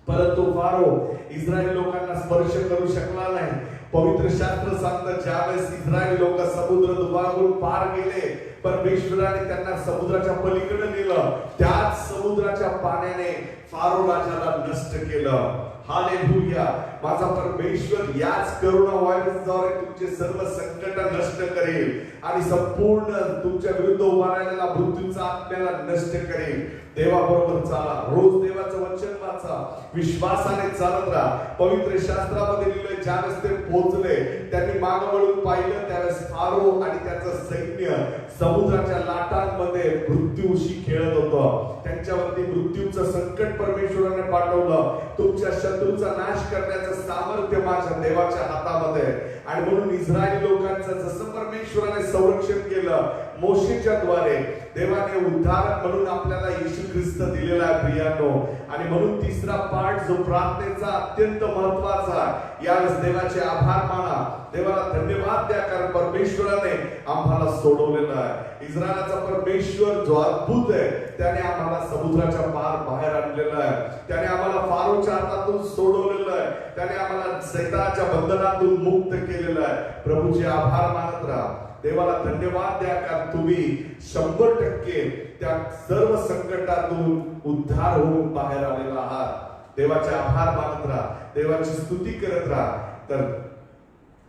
परंतु फारो इस्रायल लोकांना स्पर्श करू शकला नाही. पवित्र शास्त्र सांगतं, ज्यावेळेस इस्रायल लोक समुद्र दुभागून पार गेले, परमेश्वराने त्यांना समुद्राच्या पलीकडे नेलं. त्याच समुद्राच्या पाण्याने फारो राजाला नष्ट केलं. हालेलुया. माझा परमेश्वर याच करुणा व्हायरसद्वारे तुमचे सर्व संकट नष्ट करेल आणि संपूर्ण तुमच्या विरुद्ध उभा राहिलेला मृत्यूचा आत्म्याला नष्ट करेल. देवाबरोबर चाला, रोज देवाचं वचन वाचा, विश्वासाने चालत राहा. पवित्र शास्त्रामध्ये लिहिलंय, ज्यावेळेस ते पोहोचले, त्यांनी मागे वळून पाहिलं, त्यावेळेस फारो आणि त्याचं सैन्य समुद्राच्या लाटांमध्ये मृत्यूशी खेळत होतं. त्यांच्यावरती मृत्यूचं संकट परमेश्वराने पाठवलं. तुमच्या शत्रूचा नाश करण्याचं सामर्थ्य माझ्या देवाच्या हातामध्ये. आणि म्हणून इस्रायली लोकांचं जसं परमेश्वराने संरक्षण केलं मोशेच्या द्वारे, देवाने उद्धारक म्हणून आपल्याला येशू ख्रिस्त दिलेला आहे प्रियांनो. आणि म्हणून तिसरा पार्ट जो प्रार्थनेचा अत्यंत महत्वाचा, यावेळेस देवाचे आभार माना, देवाला धन्यवाद द्या, कारण परमेश्वराने आम्हाला सोडवलेला आहे. इस्रायलचा परमेश्वर जो अद्भुत आहे, त्याने आम्हाला समुद्राच्या पार बाहेर आणलेला आहे. त्याने आम्हाला फारोच्या हातातून सोडवलेलं आहे. त्याने आम्हाला सैतानाच्या बंधनातून मुक्त केलेलं आहे. प्रभूचे आभार मानत राहा, देवाला धन्यवाद द्या, कारण तुम्ही 100% त्या सर्व संकटातून उद्धार होऊन बाहेर आलेला आहात. देवाचे आभार मानत राहा, देवाची स्तुती करत राहा. तर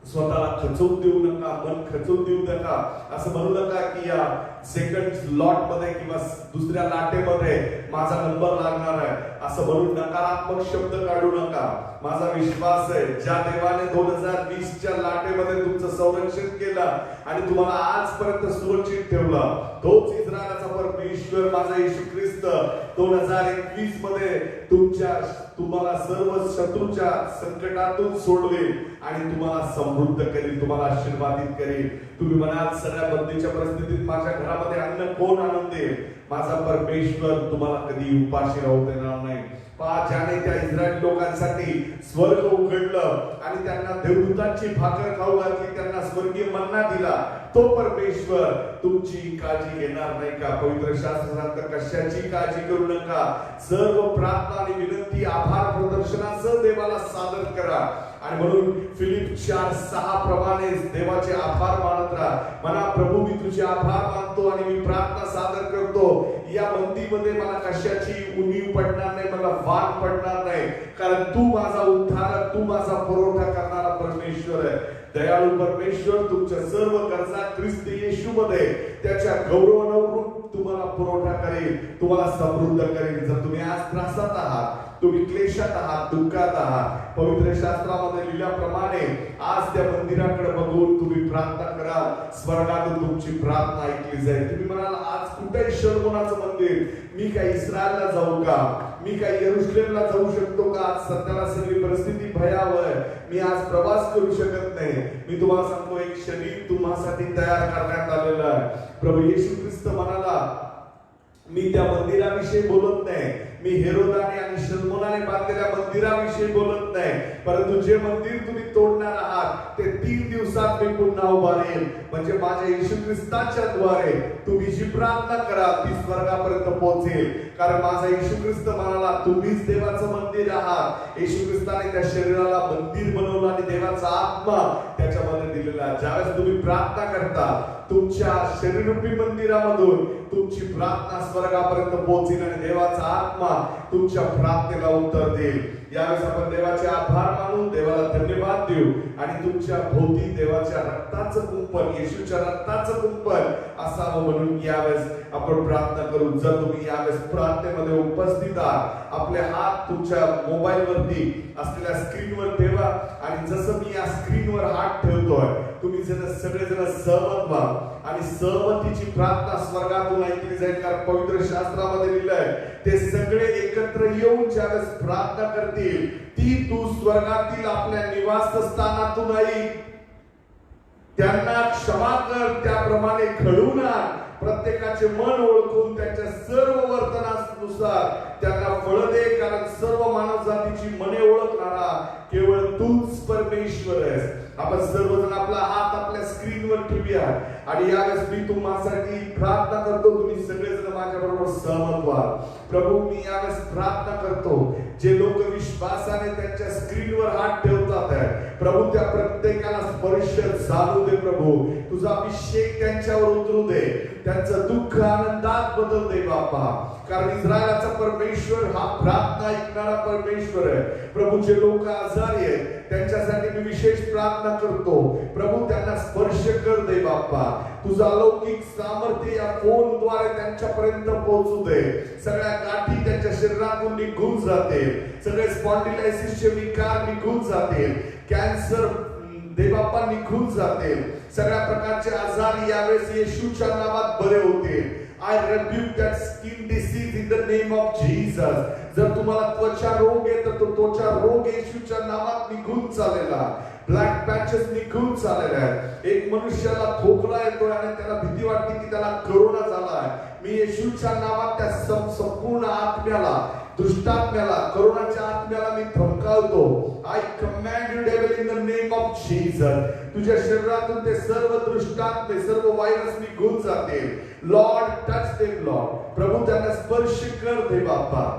स्वतःला खचवून देऊ नका, मन खचवून देऊ नका. असं म्हणू नका की या सेकंड लॉट मध्ये किंवा दुसऱ्या लाटेमध्ये माझा नंबर लागणार आहे, असं म्हणून नकारात्मक शब्द काढू नका. माझा विश्वास आहे, ज्या देवाने 2020च्या लाटेमध्ये तुमचं संरक्षण केलं आणि तुम्हाला आजपर्यंत सुरक्षित ठेवलं, तोच इस्रायलचा परमेश्वर माझा येशू ख्रिस्त 2021 मध्ये तुम्हाला सर्व शत्रूच्या संकटातून सोडवेल आणि तुम्हाला समृद्ध करेल, तुम्हाला आशीर्वादित करेल. तुम्ही म्हणाल, सगळ्या बंदीच्या परिस्थितीत माझ्या घरामध्ये अन्न कोण आणून देईल? माझा परमेश्वर तुम्हाला कधी उपाशी राहू देणार नाही. पहा, ज्याने त्या इस्रायल लोकांसाठी स्वर्ग उघडलं आणि त्यांना देवदूतांची भाकर खाऊ घातली, त्यांना स्वर्गीय मन्ना दिला, तो परमेश्वर तुमची काळजी घेणार नाही का? पवित्र शास्त्र सांगतं, कशाची काळजी करू नका, सर्व प्रार्थना आणि विनंती आभार प्रदर्शनासह देवाला सादर करा. आणि म्हणून फिलिप 4:6 प्रमाणे देवाचे आभार मानत राहा. म्हणा, प्रभू मी तुझे आभार मानतो आणि मी प्रार्थना सादर करतो. या बंदीमध्ये मला कशाची उणीव पडणार नाही, मला वाद पडणार नाही, कारण तू माझा उद्धारक, तू माझा पुरवठा करणारा परमेश्वर आहे. दयाळू परमेश्वर तुमच्या सर्व गरजा ख्रिस्त येशूमध्ये त्याच्या गौरवानुरूप तुम्हाला पुरवठा करेल, तुम्हाला समृद्ध करेल. जर तुम्ही आज त्रासात आहात, तुम्ही क्लेशात आहात, दुःखात आहात, पवित्र शास्त्रामध्ये लिहिल्याप्रमाणे आज त्या मंदिराकडे बघून तुम्ही प्रार्थना कराल, स्वर्गातून तुमची प्रार्थना ऐकली जाईल. तुम्ही म्हणाल, आज कुठे शलोमोनाचं मंदिर, मी काय इस्रायलला जाऊ का, मी काय यरूशलेमला जाऊ शकतो का? आज सध्याला सगळी परिस्थिती भयावह आहे, मी आज प्रवास करू शकत नाही. नये. मी तुम्हाला सांगतो, एक शरीर तुम्हासाठी तयार करण्यात आलेलं आहे. प्रभू येशू ख्रिस्त म्हणाला, मी त्या मंदिराविषयी बोलत नाही, मी हेरोदाने आणि शल्मोनाने बांधलेल्या मंदिराविषयी बोलत नाही, परंतु जे मंदिर तुम्ही तोडणार आहात ते 3 दिवसात मी पुन्हा उभारेल. म्हणजे माझ्या येशू ख्रिस्ताच्या द्वारे तुम्ही जी प्रार्थना करा ती स्वर्गापर्यंत पोहोचेल. कारण माझा येशू ख्रिस्त म्हणाला, तुम्हीच देवाचं मंदिर आहात. येशू ख्रिस्ताने त्या शरीराला मंदिर बनवलं आणि देवाचा आत्मा त्याच्यामध्ये दिलेला. ज्यावेळेस तुम्ही प्रार्थना करता, तुमच्या शरीररूपी मंदिरामधून तुमची प्रार्थना स्वर्गापर्यंत पोहोचेल आणि देवाचा आत्मा तुमच्या प्रार्थनेला उत्तर देईल. यावेळेस आपण देवाचे आभार मानू, देवाला धन्यवाद देऊ आणि तुमच्या भोवती देवाच्या रक्ताचं कुंपण, येशूच्या रक्ताचं कुंपण असावं म्हणून यावेळेस आपण प्रार्थना करू. जर तुम्ही यावेळेस प्रार्थनेमध्ये उपस्थित आहात, आपले हात तुमच्या मोबाईल वरती असलेल्या स्क्रीनवर ठेवा आणि जसं मी या स्क्रीनवर हात ठेवतोय, तुम्ही सगळेजण सहमत व्हा आणि सहमतीची प्रार्थना स्वर्गातून ऐकली जाईल. कारण पवित्र शास्त्रामध्ये लिहिलंय, ते सगळे एकत्र येऊन ज्यावेळेस प्रार्थना करतील, ती तू स्वर्गातील आपल्या निवासस्थानातून ऐक. त्यांना क्षमा कर, त्याप्रमाणे घडवून आण. प्रत्येकाचे मन ओळखून त्यांच्या सर्व वर्तनानुसार त्यांना फळ दे, कारण सर्व मानव जातीची मने ओळखणारा केवळ तूच परमेश्वर आहेस. आपण सर्वजण आपला हात आपल्या स्क्रीनवर ठेवूया आणि यावेळेस मी तुम्हासाठी प्रार्थना करतो. तुम्ही सगळेजण माझ्या बरोबर सहमत व्हा. प्रभू, मी यावेळेस प्रार्थना करतो, जे लोक विश्वासाने त्यांच्या स्क्रीनवर हात ठेवतात आहे, प्रभू त्या प्रत्येकाला स्पर्श जाणू दे. प्रभू, तुझा अभिषेक त्यांच्यावर उतरू दे, त्यांचं दुःख आनंदात बदल दे बापा. कारण इस्रायलाचा परमेश्वर हा प्रार्थना ऐकणारा परमेश्वर आहे. प्रभू, जे लोक आजारी आहेत त्यांच्यासाठी मी विशेष प्रार्थना करतो. प्रभू, त्यांना स्पर्श कर दे बाप्पा. तुझा अलौकिक सामर्थ्य या फोनद्वारे त्यांच्यापर्यंत पोहोचू दे. सगळ्या गाठी त्यांच्या शरीरातून निघून जातील, सगळे स्पॉन्डिलायसिसचे विकार निघून जातील, कॅन्सर देवबाप्पा निघून जातील, सगळ्या प्रकारचे आजार यावेळेस येशूच्या नावात बरे होतील. I rebuke that skin disease in the name of Jesus. जर तुम्हाला त्वचा रोग आहे तर तो त्वचा रोग येशूच्या नावात निघून चाललेला, ब्लॅक पॅचेस निघून चाललेले आहेत. एक मनुष्याला खोकला येतोय आणि त्याला भीती वाटते की त्याला कोरोना झाला आहे. मी येशूच्या नावात त्या संपूर्ण आत्म्याला, दुष्टात्म्याला, कोरोनाच्या आत्म्याला मी धमकावतो. I command you devil in the name of Jesus. तुझ्या शरीरातून ते सर्व दुष्टात्मे, सर्व व्हायरस निघून जातील. Lord touch them Lord. प्रभू, त्यांना स्पर्श कर दे बाप्पा.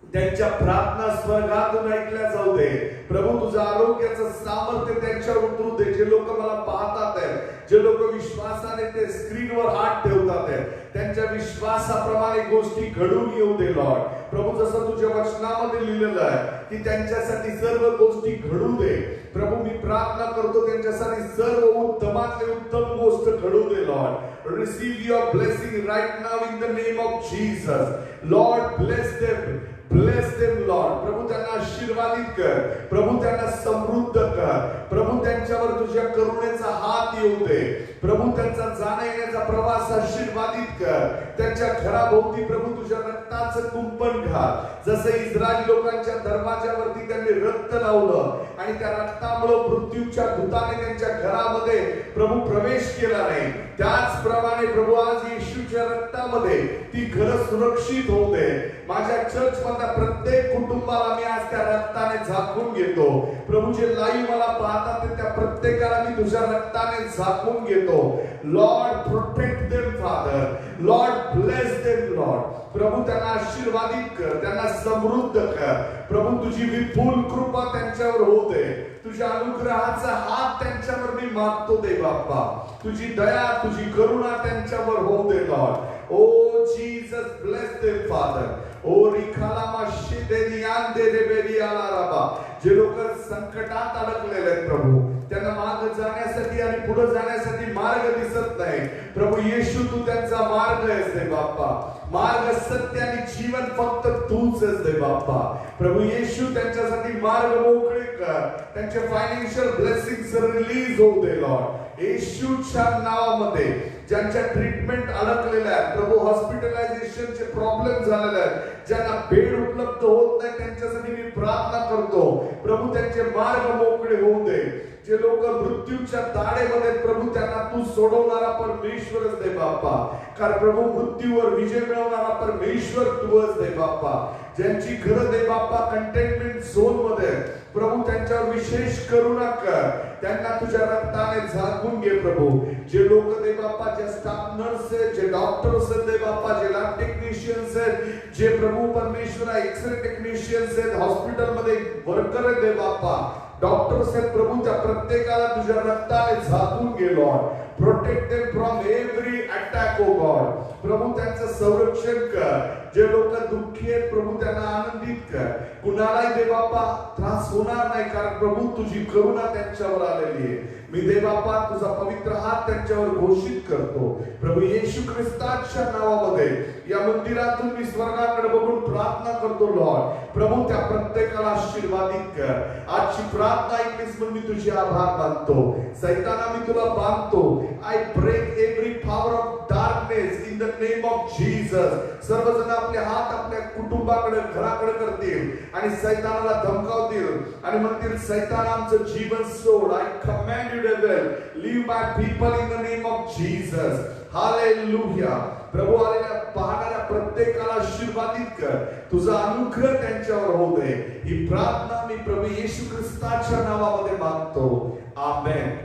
त्यांच्या प्रार्थना स्वर्गातून ऐकल्या जाऊ दे. प्रभू, तुझं आरोग्याचं सामर्थ्य त्यांच्यावर उतरू दे. जे लोक मला पाहतात आहेत, जे लोक विश्वासाने ते स्क्रीनवर हात ठेवतात आहेत, त्यांच्या विश्वासाप्रमाणे गोष्टी घडून येऊ दे लॉर्ड. प्रभू, जसं तुझ्या वचनामध्ये लिहिलेलं आहे की त्यांच्यासाठी सर्व गोष्टी घडू दे. प्रभू, मी प्रार्थना करतो त्यांच्यासाठी सर्व उत्तमातले उत्तम गोष्ट घडू दे Lord. Receive your blessing right now in the name of Jesus. Lord, bless them. Bless them, Lord. प्रभू, त्यांना आशीर्वादित कर. प्रभू, त्यांना समृद्ध कर. प्रभू, त्यांच्यावर तुझ्या करुणेचा हात येऊ दे. प्रभू, त्यांचा जाण्या येण्याचा प्रवास आशीर्वादित कर. त्यांच्या घराभोवती प्रभू तुझ्या रक्ताचं कुंपण घाल. जसं इस्रायल लोकांच्या दरवाजावरती त्यांनी रक्त लावलं आणि त्या रक्तामुळे मृत्यूच्या भूताने त्यांच्या घरामध्ये प्रभू प्रवेश केला नाही, त्याचप्रमाणे प्रभू आज येशूच्या रक्तामध्ये ती घरं सुरक्षित होऊ दे. माझ्या चर्च मधल्या प्रत्येक कुटुंबाला मी आज त्या रक्ताने झाकून घेतो. प्रभू, जे लाईव्ह मला पाहतात त्या प्रत्येकाला मी तुझ्या रक्ताने झाकून घेतो. Lord, protect them father. Lord, bless them Lord. प्रभू, त्यांना आशीर्वादित कर, त्यांना समृद्ध कर. प्रभू, तुझी विपुल कृपा त्यांच्यावर होऊ दे. तुझ्या अनुग्रहाचा हात त्यांच्यावर मी मागतो दे बाप्पा. तुझी दया, तुझी करुणा त्यांच्यावर होऊ दे लॉर्ड. ओ जीसस, ब्लेस देम फादर. ओ रिखालामा शिदेनियान दे रेबेरियाला राबा. जे लोक संकटात अडकलेले आहेत प्रभू, त्यांना मार्ग जाण्यासाठी आणि पुढे जाण्यासाठी मार्ग दिसत नाही. प्रभू येशू, तू त्यांचा मार्ग आहेस दे बाप्पा. मार्ग, सत्य आणि जीवन फक्त तूच आहेस दे बाप्पा. प्रभू येशू, त्यांच्यासाठी मार्ग मोकळे कर. त्यांचे फायनान्शियल ब्लेसिंग्स रिलीज होऊ दे लॉर्ड. येशूच्या नावामध्ये ज्यांच्या ट्रीटमेंट अडकलेल्या आहेत प्रभू, हॉस्पिटलायझेशनचे प्रॉब्लेम झालेले आहेत, ज्यांना बेड उपलब्ध होत नाही, त्यांच्यासाठी मी प्रार्थना करतो. प्रभू, त्यांचे मार्ग मोकळे होऊ दे. जे लोक मृत्यूच्या दाढेमध्ये प्रभू त्यांना तू सोडवणारा परमेश्वरच दे बाप्पा. कारण प्रभू मृत्यूवर विजय मिळवणारा परमेश्वर तूच दे बाप्पा. ज्यांची घरं दे बाप्पा कंटेनमेंट झोन मध्ये प्रभू त्यांच्यावर विशेष करुणा कर. त्यांना तुझ्या रक्ताने झाकून घे प्रभू. जे लोक दे बाप्पा, जे स्टाफ नर्स आहेत, जे डॉक्टर्स आहेत दे बाप्पा, जे लॅब टेक्निशियन्स आहेत, जे प्रभू परमेश्वर एक्सरे टेक्निशियन्स आहेत, हॉस्पिटलमध्ये वर्कर आहेत दे बाप्पा, डॉक्टर्स आहेत प्रभू, त्या प्रत्येकाला तुझ्या रक्ताने झाकून घे Lord. Protect them from every attack O God. प्रभू त्यांचं संरक्षण कर. जे लोक दुःखी आहेत प्रभू त्यांना आनंदित कर. कुणालाही दे बाप्पा त्रास होणार नाही, कारण प्रभू तुझी करुणा त्यांच्यावर आलेली आहे. मी दे बाप्पा तुझा पवित्र हात त्यांच्यावर घोषित करतो प्रभू येशू ख्रिस्ताच्या नावामध्ये. या मंदिरातून मी स्वर्गाकडे बघून प्रार्थना करतो लॉर्ड. प्रभू त्या प्रत्येकाला आशीर्वादित कर. आजची प्रार्थना ऐकलीस म्हणून मी तुझे आभार मानतो. सैताना मी तुला बांधतो. I break every power of darkness in the name of Jesus. सर्वजण आपले हात आपल्या कुटुंबाकडे घराकडे करतील आणि सैतानाला धमकावतील आणि म्हणतील सैतान आमचं जीवन सोड. I command you devil leave my people in the name of Jesus. Hallelujah. प्रभू आलेल्या पाहणाऱ्या प्रत्येकाला आशीर्वादित कर. तुझा अनुग्रह त्यांच्यावर होऊ दे. ही प्रार्थना मी प्रभू येशू ख्रिस्ताच्या नावामध्ये मागतो. आमेन.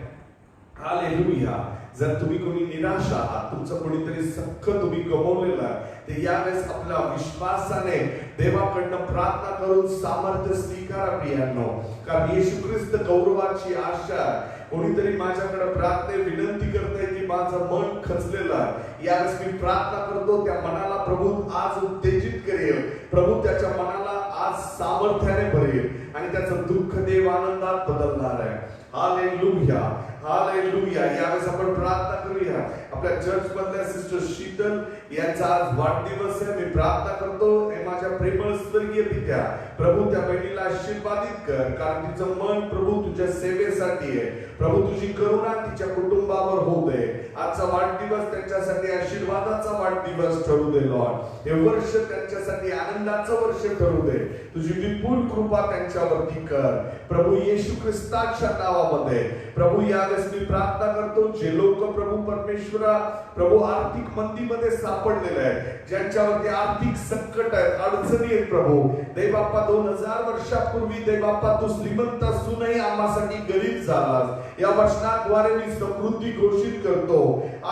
हालेलुया. जर तुम्ही कोणी निराश आहात, तुमचं कोणीतरी सख्ख तुम्ही गमावलेलं आहे, ते यावेळेस आपल्या विश्वासाने देवाकडनं प्रार्थना करून सामर्थ्य स्वीकारा प्रियांनो. कारण येशू ख्रिस्त गौरवाची आशा. कोणीतरी माझ्याकडे प्रार्थने विनंती करते की माझं मन खचलेलं आहे. यावेळेस मी प्रार्थना करतो त्या मनाला प्रभू आज उत्तेजित करेल. प्रभू त्याच्या मनाला आज सामर्थ्याने भरेल आणि त्याचं दुःख देव आनंदात बदलणार आहे. हालेलुया. हालेलुया. यावेळेस आपण प्रार्थना करूया. आपल्या चर्च मधल्या सिस्टर शीतल यांचा आज वाढदिवस आहे. मी प्रार्थना करतो हे माझ्या प्रेमळ स्वर्गीय पित्या प्रभू त्या बहिणीला आशीर्वादित कर. कारण तिचं मन प्रभू तुझ्या सेवेसाठी आहे. प्रभू तुझी करुणा तिच्या कुटुंबावर होऊ दे. आजचा वाढदिवस त्यांच्यासाठी आशीर्वादाचा वाढदिवस ठरू दे लॉर्ड. हे वर्ष त्यांच्यासाठी आनंदाचं वर्ष ठरू दे. तुझी विपुल कृपा त्यांच्यावरती कर प्रभू येशू ख्रिस्ताच्या नावामध्ये. प्रभू यावेळेस मी प्रार्थना करतो जे लोक प्रभू परमेश्वरा प्रभू आर्थिक मंदीमध्ये सापडलेले आहेत, ज्यांच्यावरती आर्थिक संकट आहेत, अडचणी आहेत प्रभू देवबाप्पा, 2000 वर्षापूर्वी देवबाप्पा तू श्रीमंत असूनही आम्हासाठी गरीब झालास. या वचनाद्वारे मी समृद्धी घोषित करतो.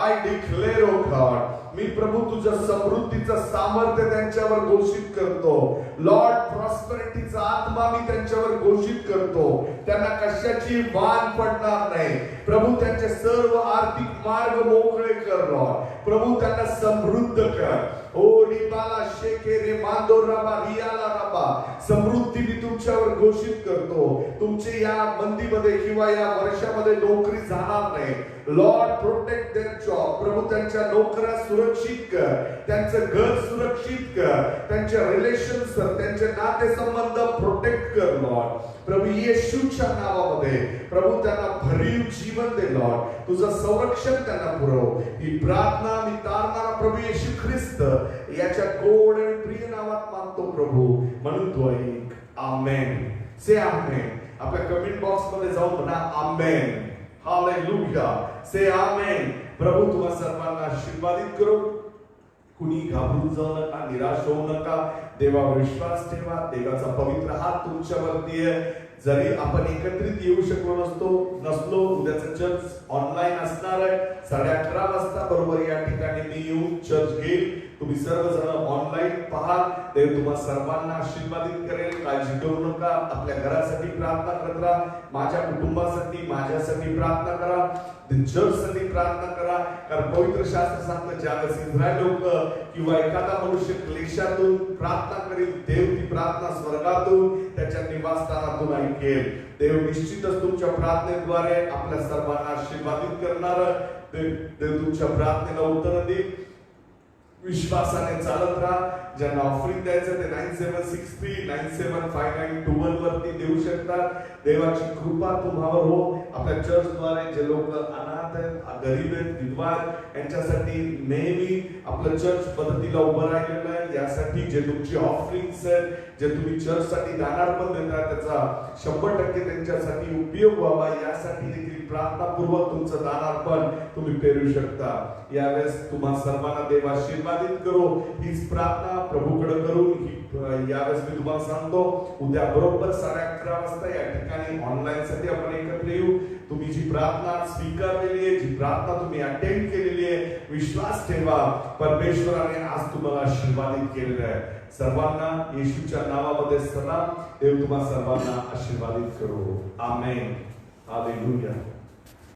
आय डिक्लेअर ओ गॉड, मी प्रभू तुझ्या समृद्धीचं सामर्थ्य त्यांच्यावर घोषित करतो. लॉर्ड प्रॉस्पेरिटीचा आत्मा मी त्यांच्यावर घोषित करतो. त्यांना कशाची वाण पडणार नाही प्रभू. त्यांचे सर्व आर्थिक मार्ग मोकळे कर लॉर्ड. प्रभू त्यांना समृद्ध कर. ओ निबाला शेकेरे मांदोराबा रियाला राबा, समृद्धी मी तुमच्यावर घोषित करतो. तुमचे या मंदीमध्ये किंवा या वर्षामध्ये नोकरी जाणार नाही. Lord protect their job. प्रभू त्यांच्या नोकऱ्या सुरक्षित कर, त्यांचं घर सुरक्षित कर, त्यांचे रिलेशन्स, त्यांचे नातेसंबंध प्रोटेक्ट कर लॉर्ड. प्रभू येशूच्या नावामध्ये प्रभू त्यांना भरीव जीवन दे लॉर्ड. तुझं संरक्षण त्यांना पुरव. ही प्रार्थना मी तारणारा प्रभू येशू ख्रिस्त याच्या गोड आणि प्रिय नावात मागतो प्रभू, म्हणून तो ऐक. आमेन. से आमेन. आपल्या कमेंट बॉक्स मध्ये जाऊन म्हणा आमेन. हालेलुया. से आमेन. प्रभू तुम्हा सर्वांना आशीर्वादित करो. कुणी घाबरून जाऊ नका, निराश होऊ नका. देवावर विश्वास ठेवा. देवाचा पवित्र हात तुमच्यावरती आहे. जरी आपण एकत्रित येऊ शकलो नसलो, उद्याचं चर्च ऑनलाईन असणार आहे 11:30 वाजता बरोबर या ठिकाणी मी येऊन चर्च घेईल. तुम्ही सर्वजण ऑनलाईन पहा. देव तुम्हा सर्वांना आशीर्वादित करेल. काळजी करू नका. आपल्या घरासाठी प्रार्थना करत राहा. माझ्या कुटुंबासाठी, माझ्यासाठी प्रार्थना करा. चर्चसाठी प्रार्थना करा. कारण पवित्र शास्त्र सांगतं ज्यावेळेस इस्रायल लोक किंवा एखादा मनुष्य क्लेशातून प्रार्थना करेल, देव ती प्रार्थना स्वर्गातून त्याच्या निवासस्थानातून ऐकेल. देव निश्चितच तुमच्या प्रार्थनेद्वारे आपल्या सर्वांना आशीर्वादित करणार. देव तुमच्या प्रार्थनेला उत्तर देईल. विश्वासाने चालत राहा. ज्यांना ऑफरिंग द्यायचं ते 9763975921 वरती देऊ शकतात. देवाची कृपा तुम्हावर हो. आपल्या चर्चद्वारे जे लोक अनाथ आहेत, गरीब आहेत, विधवा आहेत, यांच्यासाठी नेहमी आपलं चर्च मदतीला उभं राहिलेलं आहे. यासाठी जे तुमची ऑफरिंग्स आहेत, जे तुम्ही चर्चसाठी दानार्पण देता, त्याचा 100% त्यांच्यासाठी उपयोग व्हावा यासाठी देखील प्रार्थनापूर्वक तुमचं दानार्पण तुम्ही पेरू शकता. यावेळेस तुम्हा सर्वांना देव आशीर्वादित करो. हीच प्रार्थना प्रभूकडे करून यावेळेस मी तुम्हाला सांगतो, उद्या बरोबर 11:30 वाजता या ठिकाणी ऑनलाईन साठी आपण एकत्र येऊ. तुम्ही जी प्रार्थना स्वीकारलेली आहे, जी प्रार्थना तुम्ही अटेंड केलेली आहे, विश्वास ठेवा, परमेश्वराने आज तुम्हाला आशीर्वादित केलेलं आहे. सर्वांना येशूच्या नावामध्ये सलाम. देव तुम्हा सर्वांना आशीर्वादित करो. आमेन. हालेलुया.